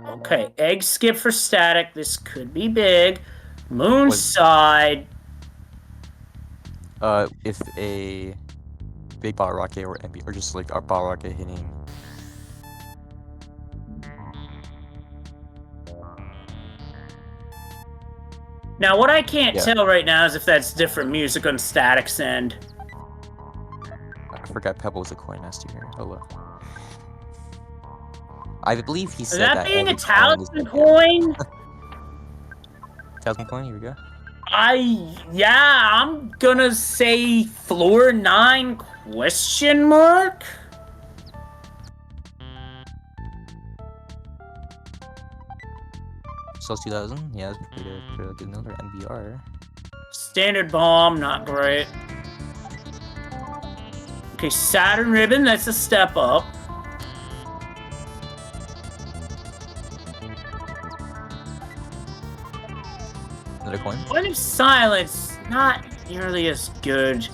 Okay, egg skip for static. This could be big. Moonside. If a big bottle rocket or just like our bottle rocket hitting. Now, what I can't tell right now is if that's different music on Static's end. I forgot Pebble was a coin master here. Oh well. I believe he said that being a talisman coin? Talisman coin, here we go. I'm gonna say floor 9 question mark? Plus 2000, yeah, that's pretty good. Another MBR. Standard bomb, not great. Okay, Saturn ribbon, that's a step up. Another coin. Point of silence, not nearly as good.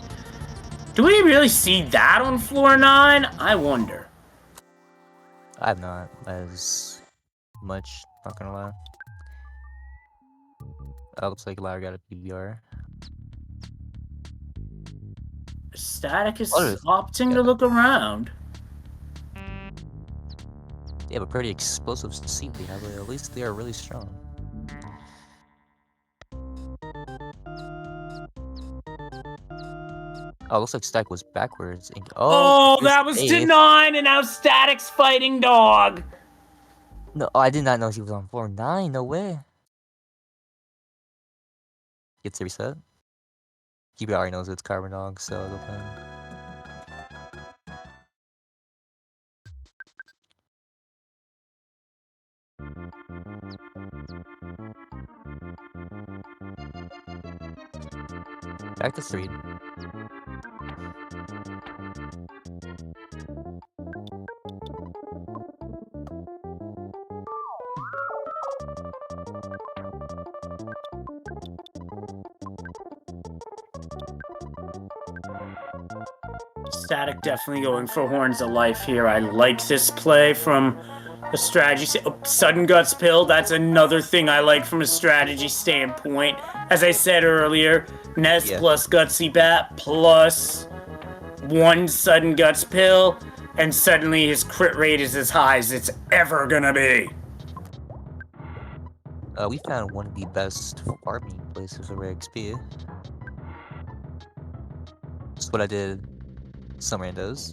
Do we really see that on floor 9? I wonder. I have not as much, not gonna lie. Looks like Lyra got a PBR. Static is opting to look around. They have a pretty explosive seat they have, but at least they are really strong. Oh, looks like Static was backwards. Oh, that was denied, and now Static's fighting dog. No, I did not know she was on floor 9. No way. Gets a reset. He already knows it's Carbon Dog, so go plan. Back to 3. Static definitely going for Horns of Life here. I like this play from a strategy. Sudden Guts Pill, that's another thing I like from a strategy standpoint. As I said earlier, Nest plus Gutsy Bat plus 1 Sudden Guts Pill, and suddenly his crit rate is as high as it's ever gonna be. We found one of the best farming places for XP. That's what I did some randos.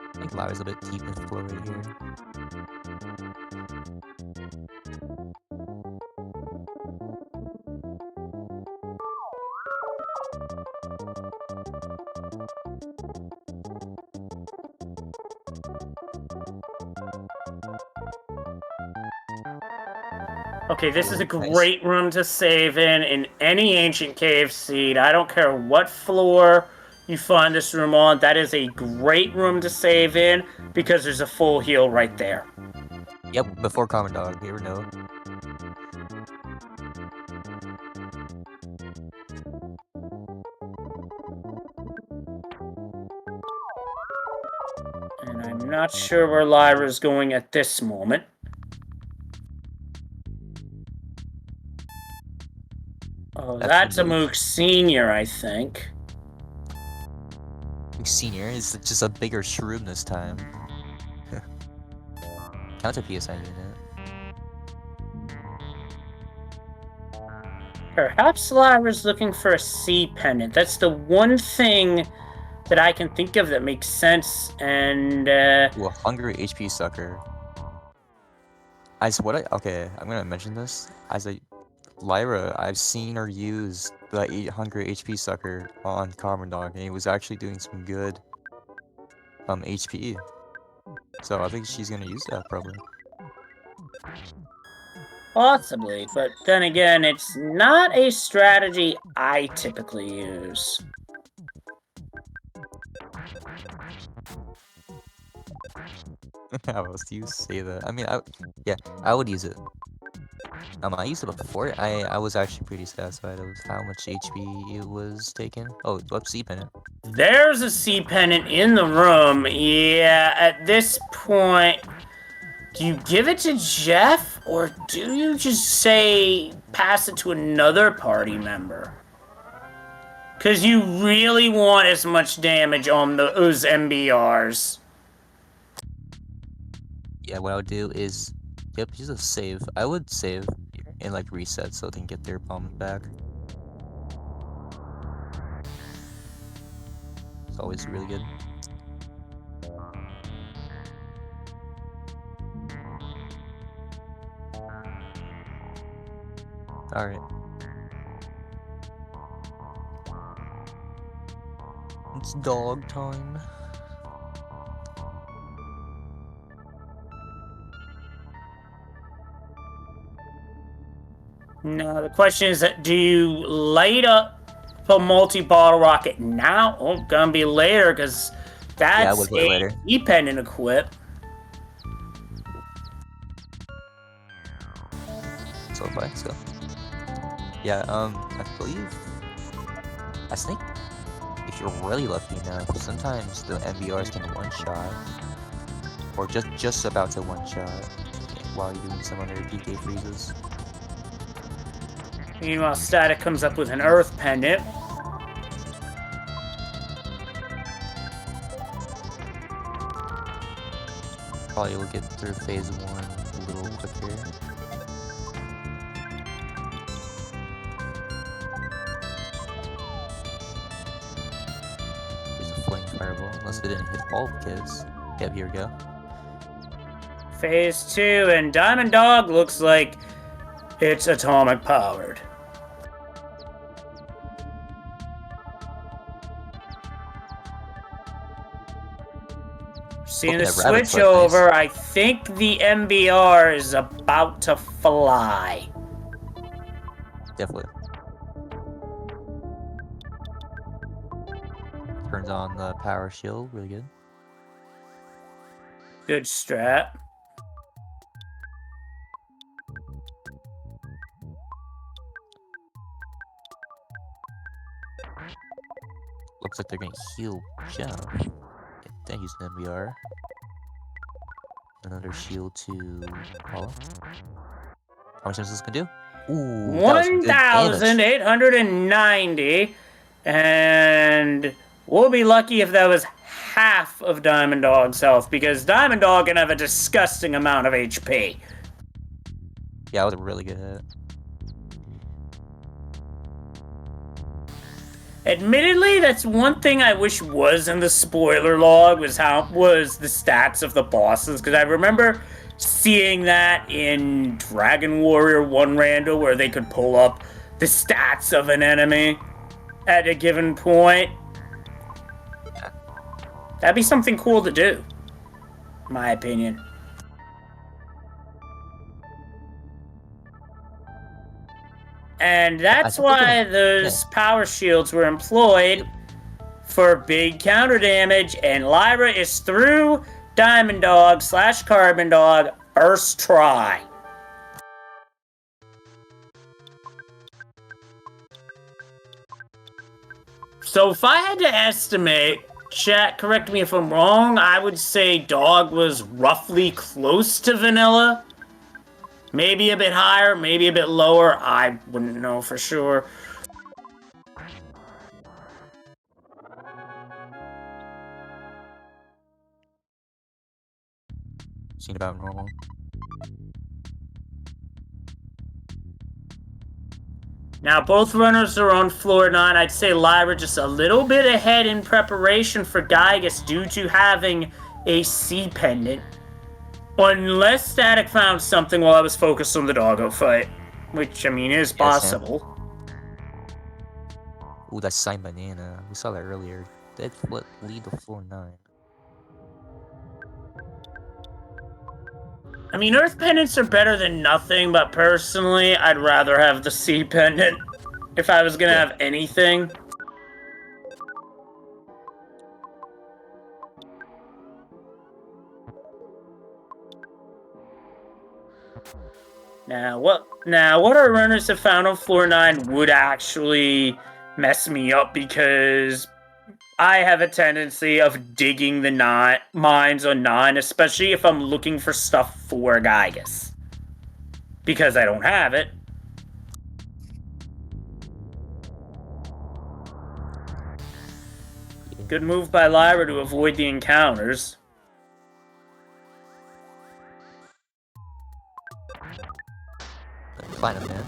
I think Lyra's a bit deep in flow right here. Okay, this is a great room to save in any Ancient Cave seed. I don't care what floor you find this room on. That is a great room to save in because there's a full heal right there. Yep, before Common Dog, you ever know. And I'm not sure where Lyra's going at this moment. Oh, that's a Mook Senior, I think. Mook Senior is just a bigger shroom this time. Counter PSI unit. Perhaps Lyra's looking for a C pendant. That's the one thing that I can think of that makes sense, and Ooh, a hungry HP sucker. Okay, I'm gonna mention this. Lyra, I've seen her use the 800 HP sucker on Common Dog, and he was actually doing some good HP. So I think she's gonna use that probably. Possibly, but then again, it's not a strategy I typically use. How else do you say that? I mean, I would use it. I used it before. I was actually pretty satisfied with how much HP it was taking. Oh, what's C pennant? There's a C pennant in the room. Yeah, at this point, do you give it to Jeff, or do you just say pass it to another party member? Because you really want as much damage on those MBRs. Yeah, what I would do is, just a save. I would save and like reset so they can get their bombs back. It's always really good. Alright. It's dog time. No, the question is, do you light up a multi-bottle rocket now? Oh, gonna be later, because that's a dependent equip. So far, let's go. Yeah, I think if you're really lucky enough, sometimes the MBRs can one-shot, or just about to one-shot while you're doing some other PK freezes. Meanwhile, Static comes up with an Earth Pendant. Probably will get through phase 1 a little quicker. There's a Flame Fireball, unless it didn't hit all the kids. Yep, here we go. Phase 2, and Diamond Dog looks like it's atomic powered. Seeing the switch over, I think the MBR is about to fly. Definitely. turns on the power shield. Really good. Good strat. Looks like they're gonna heal Jeff. Then use an MBR. Another shield to Paula. How much is this gonna do? Ooh, that was some good damage. 1,890. And we'll be lucky if that was half of Diamond Dog's health, because Diamond Dog can have a disgusting amount of HP. Yeah, that was a really good hit. Admittedly, that's one thing I wish was in the spoiler log, was the stats of the bosses, because I remember seeing that in Dragon Warrior 1 Rando, where they could pull up the stats of an enemy at a given point. That'd be something cool to do, in my opinion. And that's why those power shields were employed for big counter damage, and Lyra is through Diamond Dog / Carbon Dog first try. So if I had to estimate, chat, correct me if I'm wrong, I would say Dog was roughly close to vanilla. Maybe a bit higher, maybe a bit lower. I wouldn't know for sure. Seemed about normal. Now, both runners are on floor 9. I'd say Lyra just a little bit ahead in preparation for Gygas due to having a C pendant. Unless Static found something while I was focused on the doggo fight. Which, I mean, is possible. Ooh, that's Sign Banana. We saw that earlier. Dead Foot lead to floor 9. I mean, Earth pendants are better than nothing, but personally, I'd rather have the C pendant if I was gonna have anything. Now, what our runners have found on floor 9 would actually mess me up, because I have a tendency of digging the mines on 9, especially if I'm looking for stuff for Gygas. Because I don't have it. Good move by Lyra to avoid the encounters. Find him, man.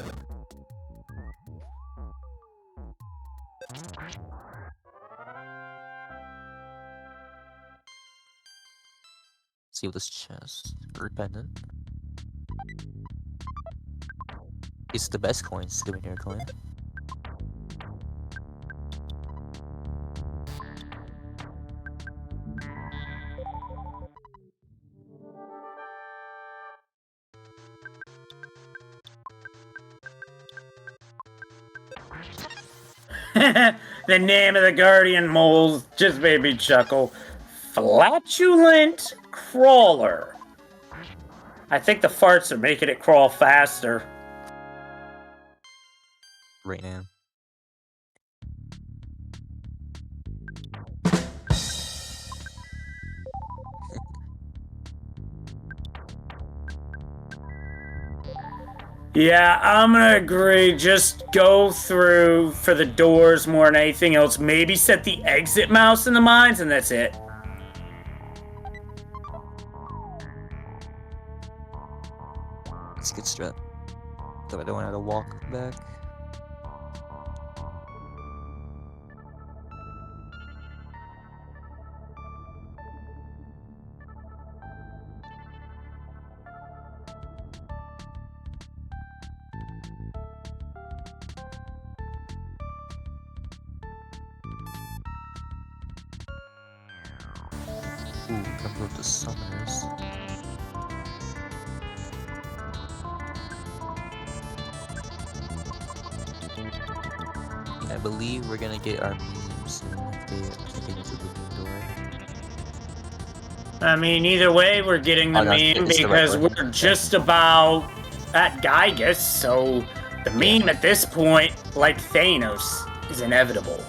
See what this chest. Bird pendant. It's the best coin, souvenir coin. The name of the guardian moles just made me chuckle. Flatulent Crawler. I think the farts are making it crawl faster. Right now. Yeah, I'm gonna agree. Just go through for the doors more than anything else. Maybe set the exit mouse in the mines, and that's it. It's a good strat. Though I don't want to walk back. Ooh, couple of the summoners. Yeah, believe we're gonna get our meme soon if they actually get into the meme door. I mean, either way, we're getting the Oh, no, meme it's the because regular. we're just about at Gygus, so the meme at this point, like Thanos, is inevitable.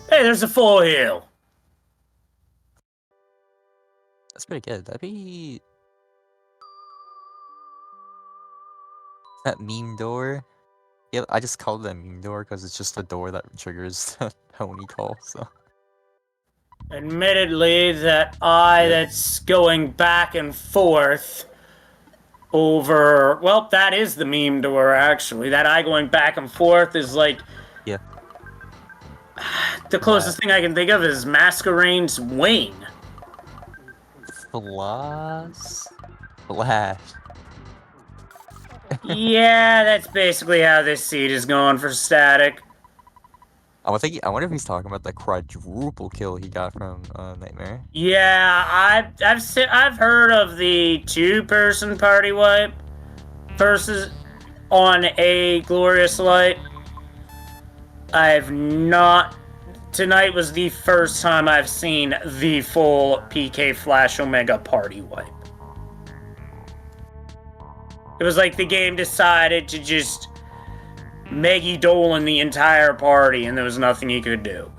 Hey, there's a full heal. That's pretty good. That'd be... That meme door? Yeah, I just called it a meme door because it's just the door that triggers the pony call, so... Admittedly, that's going back and forth over... Well, that is the meme door, actually. That eye going back and forth is like... Yeah. The closest thing I can think of is Masquerade's wing. Flash. Yeah, that's basically how this seed is going for Static. I wonder if he's talking about the quadruple kill he got from Nightmare. Yeah, I've heard of the 2-person party wipe versus on a Glorious Light. I've not. Tonight was the first time I've seen the full PK Flash Omega party wipe. It was like the game decided to just Maggie Dolan the entire party, and there was nothing he could do.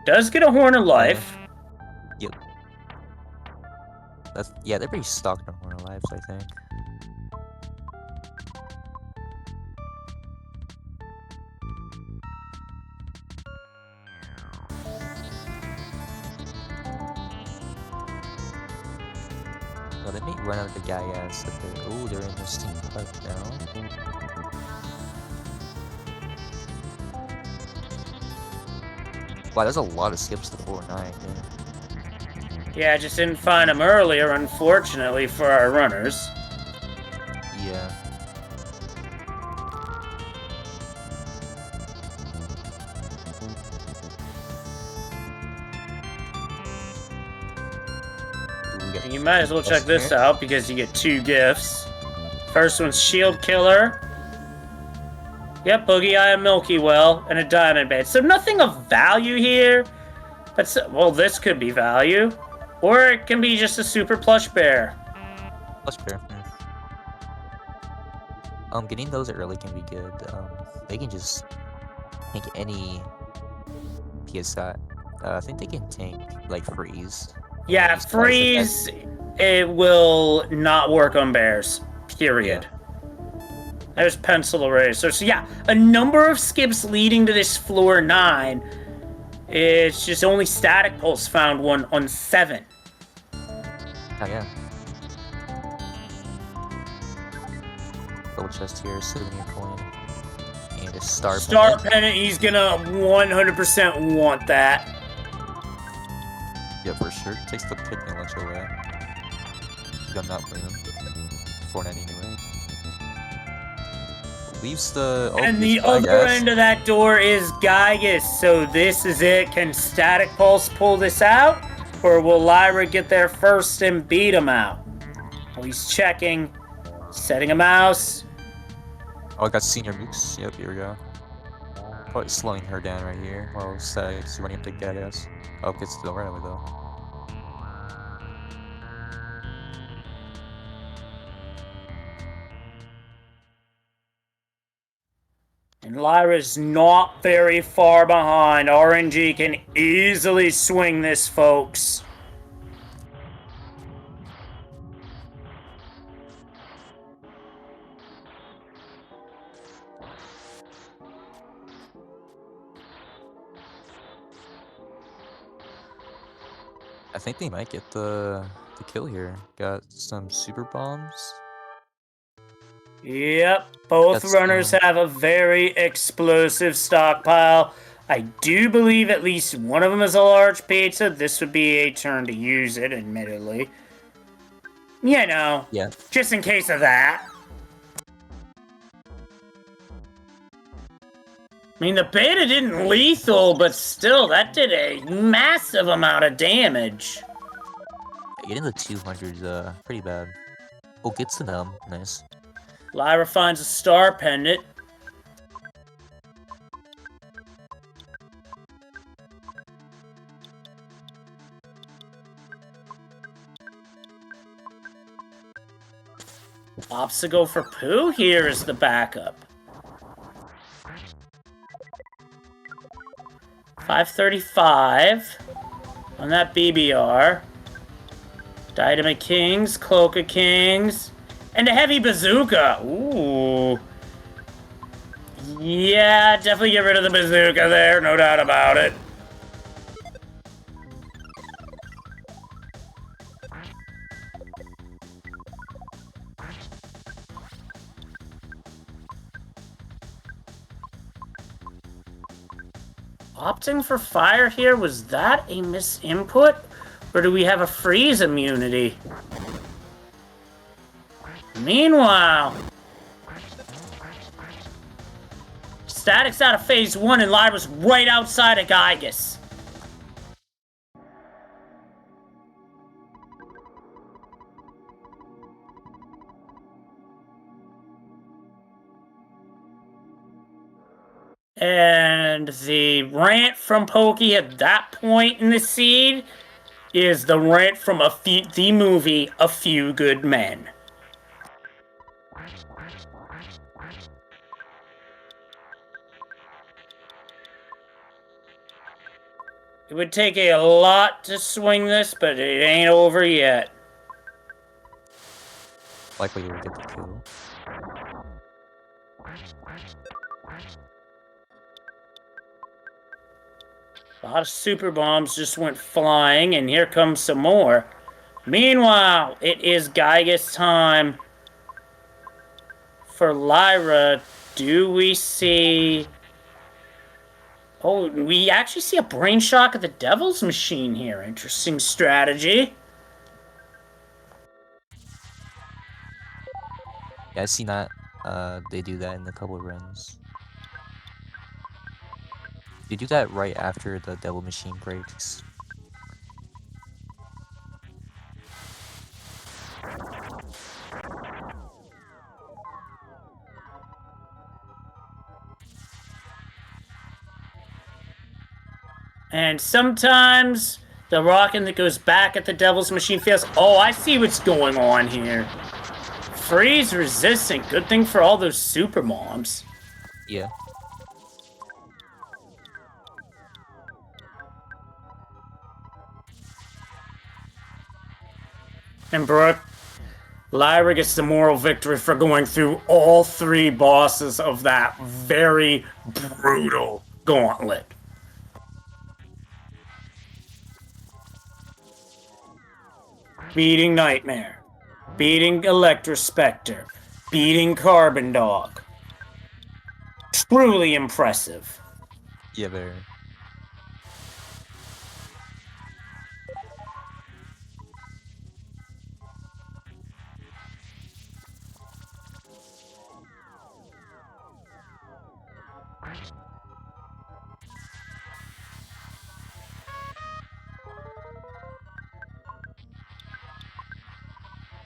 Does get a Horn of Life. Yep. They're pretty stocked on Horn of Lives, I think. Well, they may run out of the guy ass if they're in the steam pipe now. Wow, there's a lot of skips to 4-9, Yeah, I just didn't find them earlier, unfortunately, for our runners. Yeah. And you might as well check this out because you get 2 gifts. First one's Shield Killer. Yep, Boogie Eye, a Milky Well, and a Diamond Bait. So nothing of value here. Well, this could be value. Or it can be just a super plush bear. Plush bear. Getting those early can be good. They can just tank any PSI. I think they can tank, like, Freeze. Yeah, Freeze, it will not work on bears. Period. Yeah. There's Pencil Eraser. So yeah, a number of skips leading to this floor 9. It's just only StaticPulse found one on 7. Oh yeah. Double chest here, souvenir coin, and a star pennant. He's gonna 100% want that. Yeah, for sure. Takes the picnic lunch away. Gun not for him. 490 anyway. Leaves the... Oh, and the other end of that door is Gygus, so this is it. Can StaticPulse pull this out? Or will Lyra get there first and beat him out? Oh, he's checking. Setting a mouse. Oh, I got Senior Mooks. Yep, here we go. Probably slowing her down right here while Static's running up to Gygus. Oh, gets to the right away though. And Lyra's not very far behind. RNG can easily swing this, folks. I think they might get the kill here. Got some super bombs. Yep, both runners have a very explosive stockpile. I do believe at least one of them is a large pizza. This would be a turn to use it, admittedly. You know, just in case of that. I mean, the beta didn't lethal, but still, that did a massive amount of damage. Getting the 200's pretty bad. Oh, gets to them. Nice. Lyra finds a star pendant. Opts to go for Pooh. Here is the backup. 535 on that BBR. Dynamite Kings, Cloak of Kings, and a heavy bazooka. Ooh. Yeah, definitely get rid of the bazooka there, no doubt about it. Opting for fire here, was that a misinput? Or do we have a freeze immunity? Meanwhile, Static's out of phase 1 and Lyra's right outside of Gygus. And the rant from Pokey at that point in the seed is the rant from the movie A Few Good Men. It would take a lot to swing this, but it ain't over yet. Likely you'll get the kill. A lot of super bombs just went flying, and here comes some more. Meanwhile, it is Gygus time for Lyra. Do we see... Oh, we actually see a brain shock of the Devil's Machine here. Interesting strategy. Yeah, I seen that. They do that in a couple of runs. They do that right after the Devil Machine breaks. And sometimes the rocket that goes back at the Devil's Machine fails. Oh, I see what's going on here. Freeze resistant. Good thing for all those super bombs. Yeah. And Brooke, Lyra gets the moral victory for going through all 3 bosses of that very brutal gauntlet. Beating Nightmare, beating Electrospectre, beating Carbon Dog. Truly impressive. Yeah, very.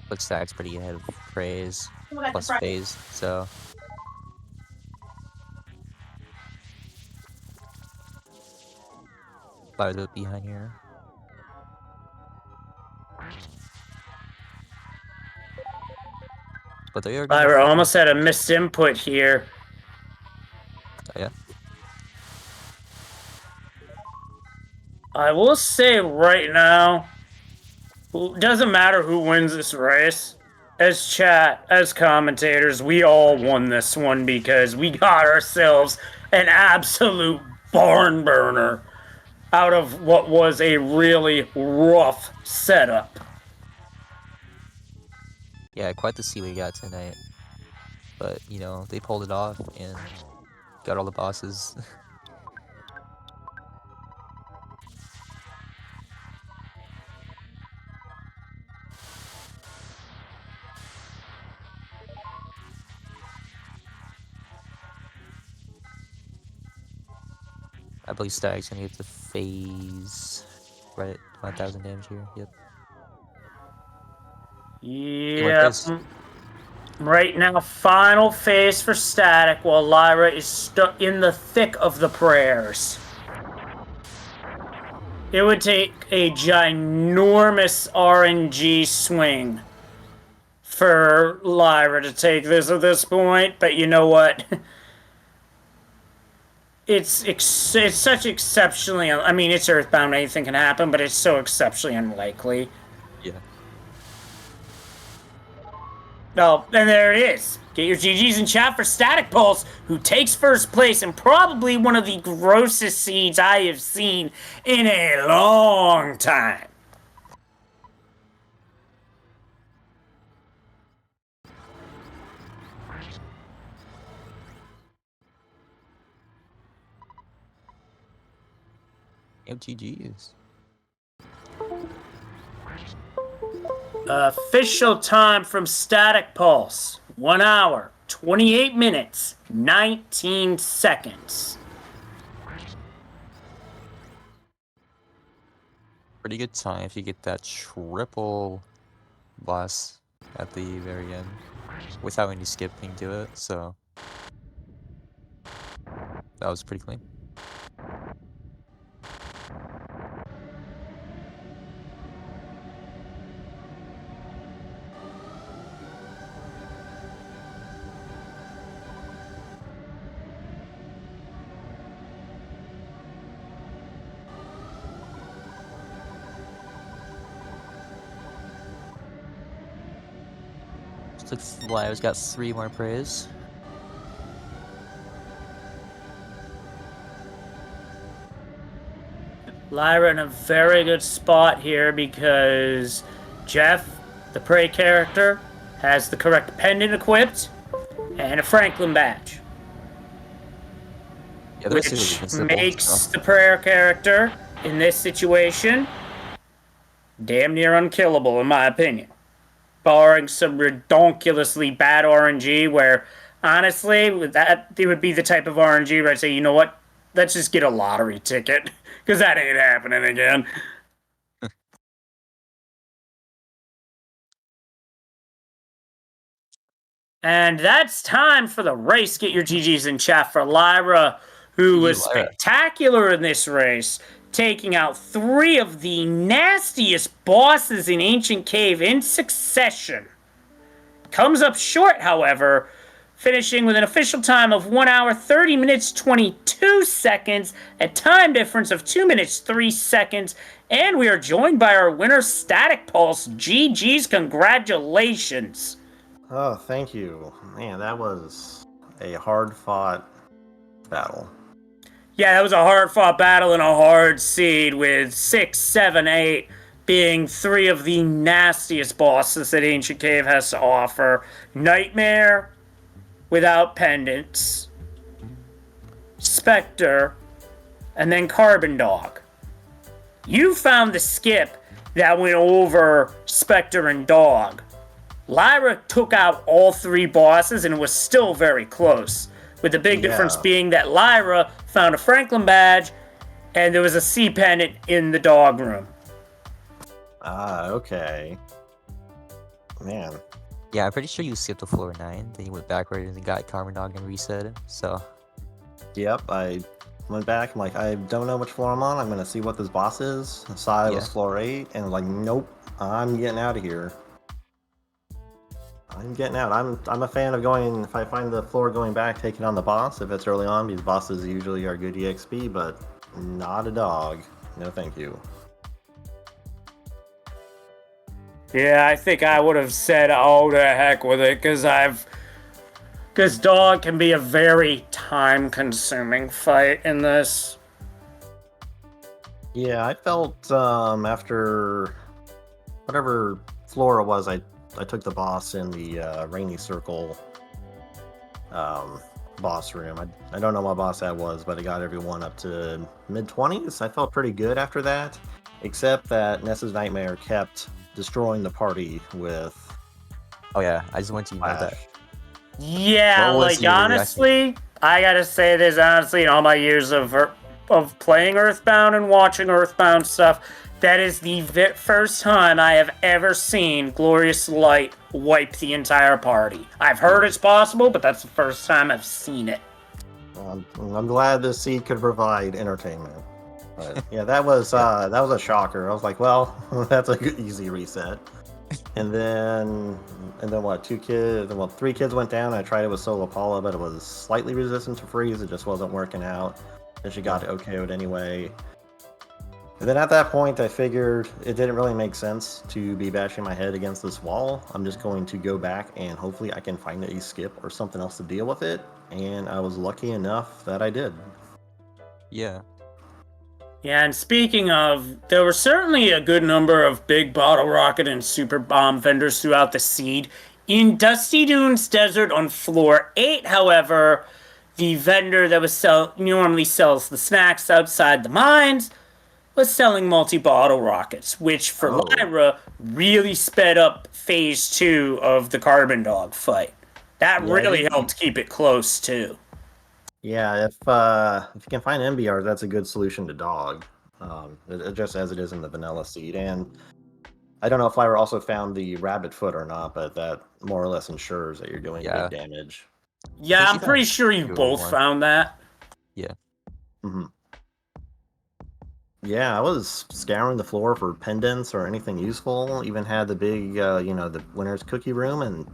But Stack's pretty ahead of Praise plus Phase, so Lyra's a bit behind here. But they are gonna Lyra almost had a missed input here. Oh, yeah. I will say right now, it doesn't matter who wins this race. As chat, as commentators, we all won this one because we got ourselves an absolute barn burner out of what was a really rough setup. Yeah, quite the see we got tonight. But, you know, they pulled it off and got all the bosses. I believe Stack's gonna get the Phase right at 1000 damage here. Yep. Yep. Right now, final phase for Static, while Lyra is stuck in the thick of the prayers. It would take a ginormous RNG swing for Lyra to take this at this point, but you know what? It's such exceptionally... I mean, it's Earthbound, anything can happen, but it's so exceptionally unlikely. Yeah. Oh, and there it is. Get your GGs in chat for StaticPulse, who takes first place and probably one of the grossest seeds I have seen in a long time. GG's. Official time from StaticPulse. 1 hour, 28 minutes, 19 seconds. Pretty good time if you get that triple boss at the very end without any skipping to it, so that was pretty clean. Looks like Lyra's got 3 more praise. Lyra in a very good spot here because Jeff, the prey character, has the correct pendant equipped and a Franklin badge. Yeah, which makes the prayer character in this situation damn near unkillable, in my opinion. Barring some redonkulously bad RNG where, honestly, with that, it would be the type of RNG where I'd say, you know what, let's just get a lottery ticket, because that ain't happening again. And that's time for the race. Get your GGs in chat for Lyra, who was spectacular in this race, taking out 3 of the nastiest bosses in Ancient Cave in succession. Comes up short, however, finishing with an official time of 1 hour, 30 minutes, 22 seconds, a time difference of 2 minutes, 3 seconds, and we are joined by our winner, StaticPulse. GG's, congratulations. Oh, thank you. Man, that was a hard-fought battle. Yeah, that was a hard-fought battle and a hard seed, with 6, 7, 8 being 3 of the nastiest bosses that Ancient Cave has to offer. Nightmare without pendants, Spectre, and then Carbon Dog. You found the skip that went over Spectre and Dog. Lyra took out all 3 bosses and was still very close, with the big difference being that Lyra found a Franklin badge and there was a C pendant in the dog room. Ah, okay. Man. Yeah, I'm pretty sure you skipped to floor 9, then you went backward and got Carbon Dog and reset it, so... Yep, I went back, I'm like, I don't know which floor I'm on, I'm gonna see what this boss is. I saw it was floor 8, and I'm like, nope, I'm getting out of here. I'm getting out. I'm a fan of going, if I find the floor going back, taking on the boss, if it's early on, because bosses usually are good EXP, but not a dog. No thank you. Yeah, I think I would have said, oh, the heck with it, because dog can be a very time-consuming fight in this. Yeah, I felt, after whatever floor it was, I took the boss in the Rainy Circle boss room. I don't know what boss that was, but it got everyone up to mid-20s. I felt pretty good after that, except that Ness's Nightmare kept destroying the party with... Oh yeah, I just want to know that. Yeah, like, honestly, I gotta say this, honestly, in all my years of playing Earthbound and watching Earthbound stuff, That is the first time I have ever seen Glorious Light wipe the entire party. I've heard it's possible, but that's the first time I've seen it. I'm glad this seed could provide entertainment. But yeah, that was a shocker. I was like, well, that's a good, easy reset. And then what? 2 kids, well, 3 kids went down. I tried it with Solo Paula, but it was slightly resistant to freeze. It just wasn't working out. And she got OKO'd anyway. And then at that point, I figured it didn't really make sense to be bashing my head against this wall. I'm just going to go back and hopefully I can find a skip or something else to deal with it. And I was lucky enough that I did. Yeah. Yeah, and speaking of, there were certainly a good number of big bottle rocket and super bomb vendors throughout the seed. In Dusty Dunes Desert on floor 8, however, the vendor that normally sells the snacks outside the mines was selling multi-bottle rockets, which for Lyra really sped up phase 2 of the Carbon Dog fight. That really helped keep it close too. Yeah, if you can find MBRs, that's a good solution to dog. Just as it is in the vanilla seed. And I don't know if Lyra also found the rabbit foot or not, but that more or less ensures that you're doing big damage. Yeah, I'm pretty sure you both found that. Yeah. Mm-hmm. Yeah, I was scouring the floor for pendants or anything useful. Even had the big, the winner's cookie room, and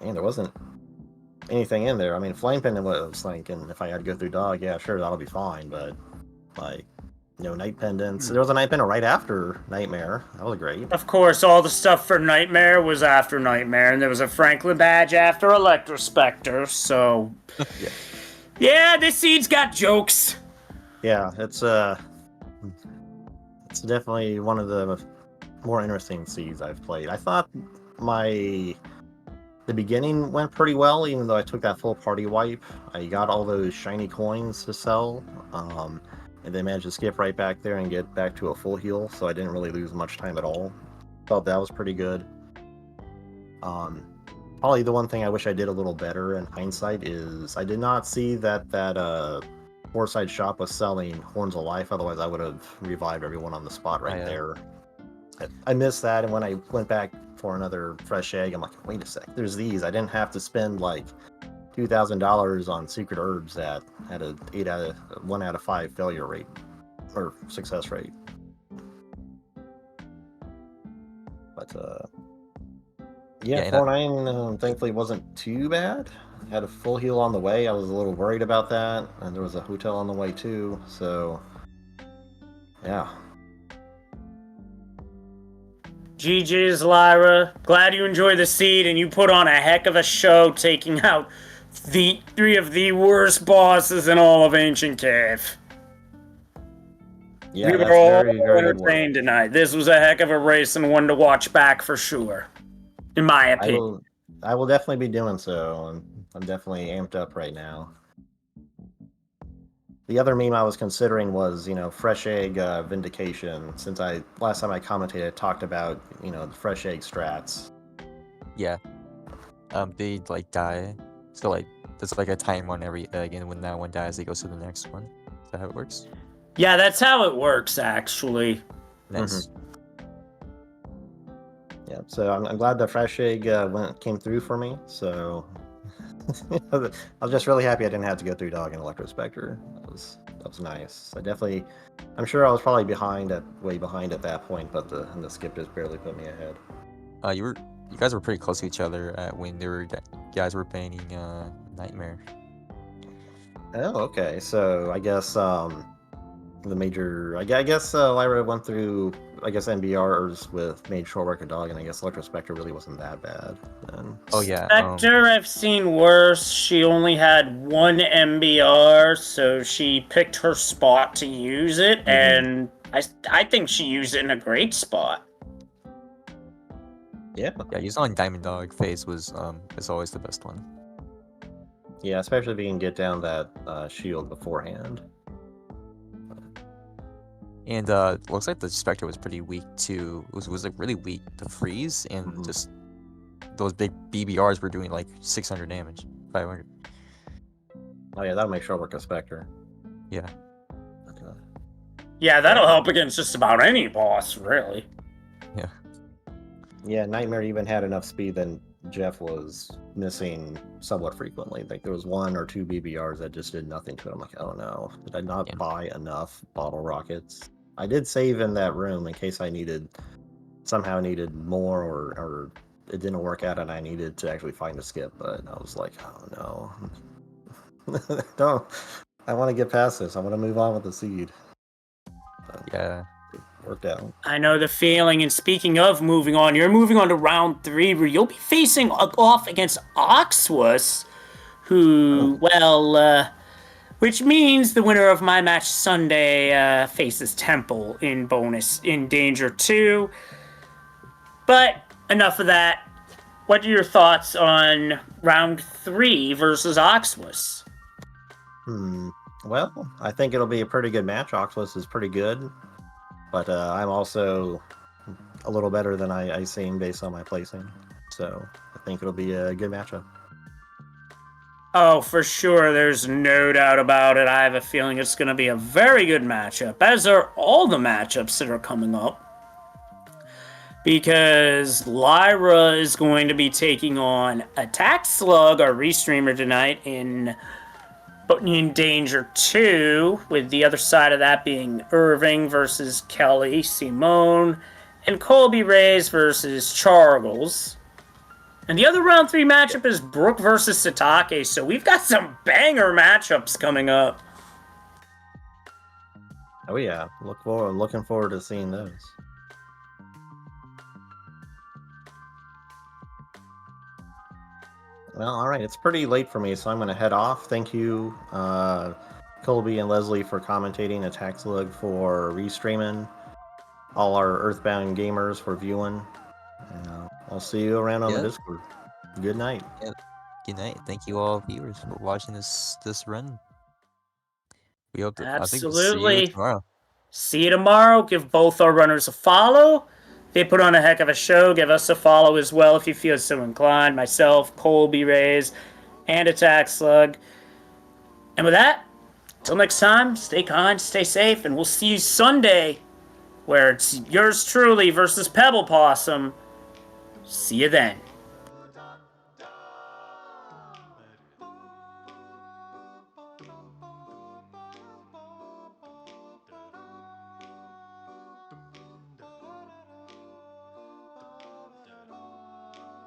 man, there wasn't anything in there. I mean, flame pendant was thinking if I had to go through dog, yeah, sure, that'll be fine. But like, no night pendants. There was a night pendant right after Nightmare. That was great. Of course, all the stuff for Nightmare was after Nightmare, and there was a Franklin badge after Electrospectre. So, yeah, this seed's got jokes. Yeah, it's definitely one of the more interesting seeds I've played. I thought the beginning went pretty well, even though I took that full party wipe. I got all those shiny coins to sell, and then managed to skip right back there and get back to a full heal, so I didn't really lose much time at all. Felt that was pretty good. Probably the one thing I wish I did a little better in hindsight is I did not see that Foreside shop was selling Horns of Life, otherwise I would have revived everyone on the spot right there. I missed that, and when I went back for another fresh egg, I'm like, wait a sec, there's these. I didn't have to spend like $2,000 on secret herbs that had a 1 out of 5 failure rate or success rate. But 4-9 thankfully wasn't too bad. Had a full heal on the way. I was a little worried about that, and there was a hotel on the way too, so yeah. GG's, Lyra. Glad you enjoy the seed and you put on a heck of a show taking out the 3 of the worst bosses in all of Ancient Cave. Yeah, we were all entertained tonight. This was a heck of a race and one to watch back for sure, in my opinion. I will definitely be doing so. I'm definitely amped up right now. The other meme I was considering was, Fresh Egg Vindication. Since last time I commented, I talked about, the Fresh Egg strats. Yeah. They die. So there's a time on every egg, and when that one dies, it goes to the next one. Is that how it works? Yeah, that's how it works, actually. Nice. Mm-hmm. Yeah, so I'm glad the Fresh Egg came through for me. So I was just really happy I didn't have to go through Dog and Electrospectre. That was nice. I'm sure I was probably way behind at that point, but the skip just barely put me ahead. You guys were pretty close to each other when guys were banning Nightmare. Oh, okay. So I guess the major, I guess Lyra went through, NBRs with Mage Short Record Dog, and I guess Electrospectre really wasn't that bad then. Oh yeah. Spectre I've seen worse. She only had 1 MBR, so she picked her spot to use it, and I think she used it in a great spot. Yeah. Yeah, using on Diamond Dog phase is always the best one. Yeah, especially if you can get down that shield beforehand. And looks like the Spectre was pretty weak too. It was really weak to freeze, and just those big BBRs were doing 600 damage, 500. Oh yeah, that'll make sure work a Spectre. Yeah. Yeah, that'll help against just about any boss, really. Yeah. Yeah, Nightmare even had enough speed that Jeff was missing somewhat frequently. Like there was 1 or 2 BBRs that just did nothing to it. I'm like, oh no, did I not Yeah. buy enough bottle rockets? I did save in that room in case I somehow needed more, or it didn't work out and I needed to actually find a skip. But I was like, oh no, don't. I want to get past this. I want to move on with the seed. But Yeah. it worked out. I know the feeling, and speaking of moving on, you're moving on to round 3, where you'll be facing off against Oxwus, who, which means the winner of my match Sunday faces Temple in Danger 2. But enough of that. What are your thoughts on round 3 versus Oxwus? Well, I think it'll be a pretty good match. Oxless is pretty good, but I'm also a little better than I seem based on my placing. So I think it'll be a good matchup. Oh, for sure. There's no doubt about it. I have a feeling it's going to be a very good matchup, as are all the matchups that are coming up. Because Lyra is going to be taking on Attack Slug, our restreamer tonight, in Danger 2, with the other side of that being Irving versus Kelly Simone, and Colby Reyes versus Charles. And the other round 3 matchup is Brooke versus Satake, so we've got some banger matchups coming up. Oh yeah, looking forward to seeing those. Well, all right, it's pretty late for me, so I'm going to head off. Thank you, Colby and Leslie, for commentating, Attack Slug for restreaming, all our Earthbound gamers for viewing. I'll see you around on the Discord. Good night. Yep. Good night. Thank you all viewers for watching this run. We hope I think we'll see you tomorrow. See you tomorrow. Give both our runners a follow. They put on a heck of a show. Give us a follow as well if you feel so inclined. Myself, Colby Reyes, and Attack Slug. And with that, until next time, stay kind, stay safe, and we'll see you Sunday, where it's yours truly versus Pebble Possum. See you then.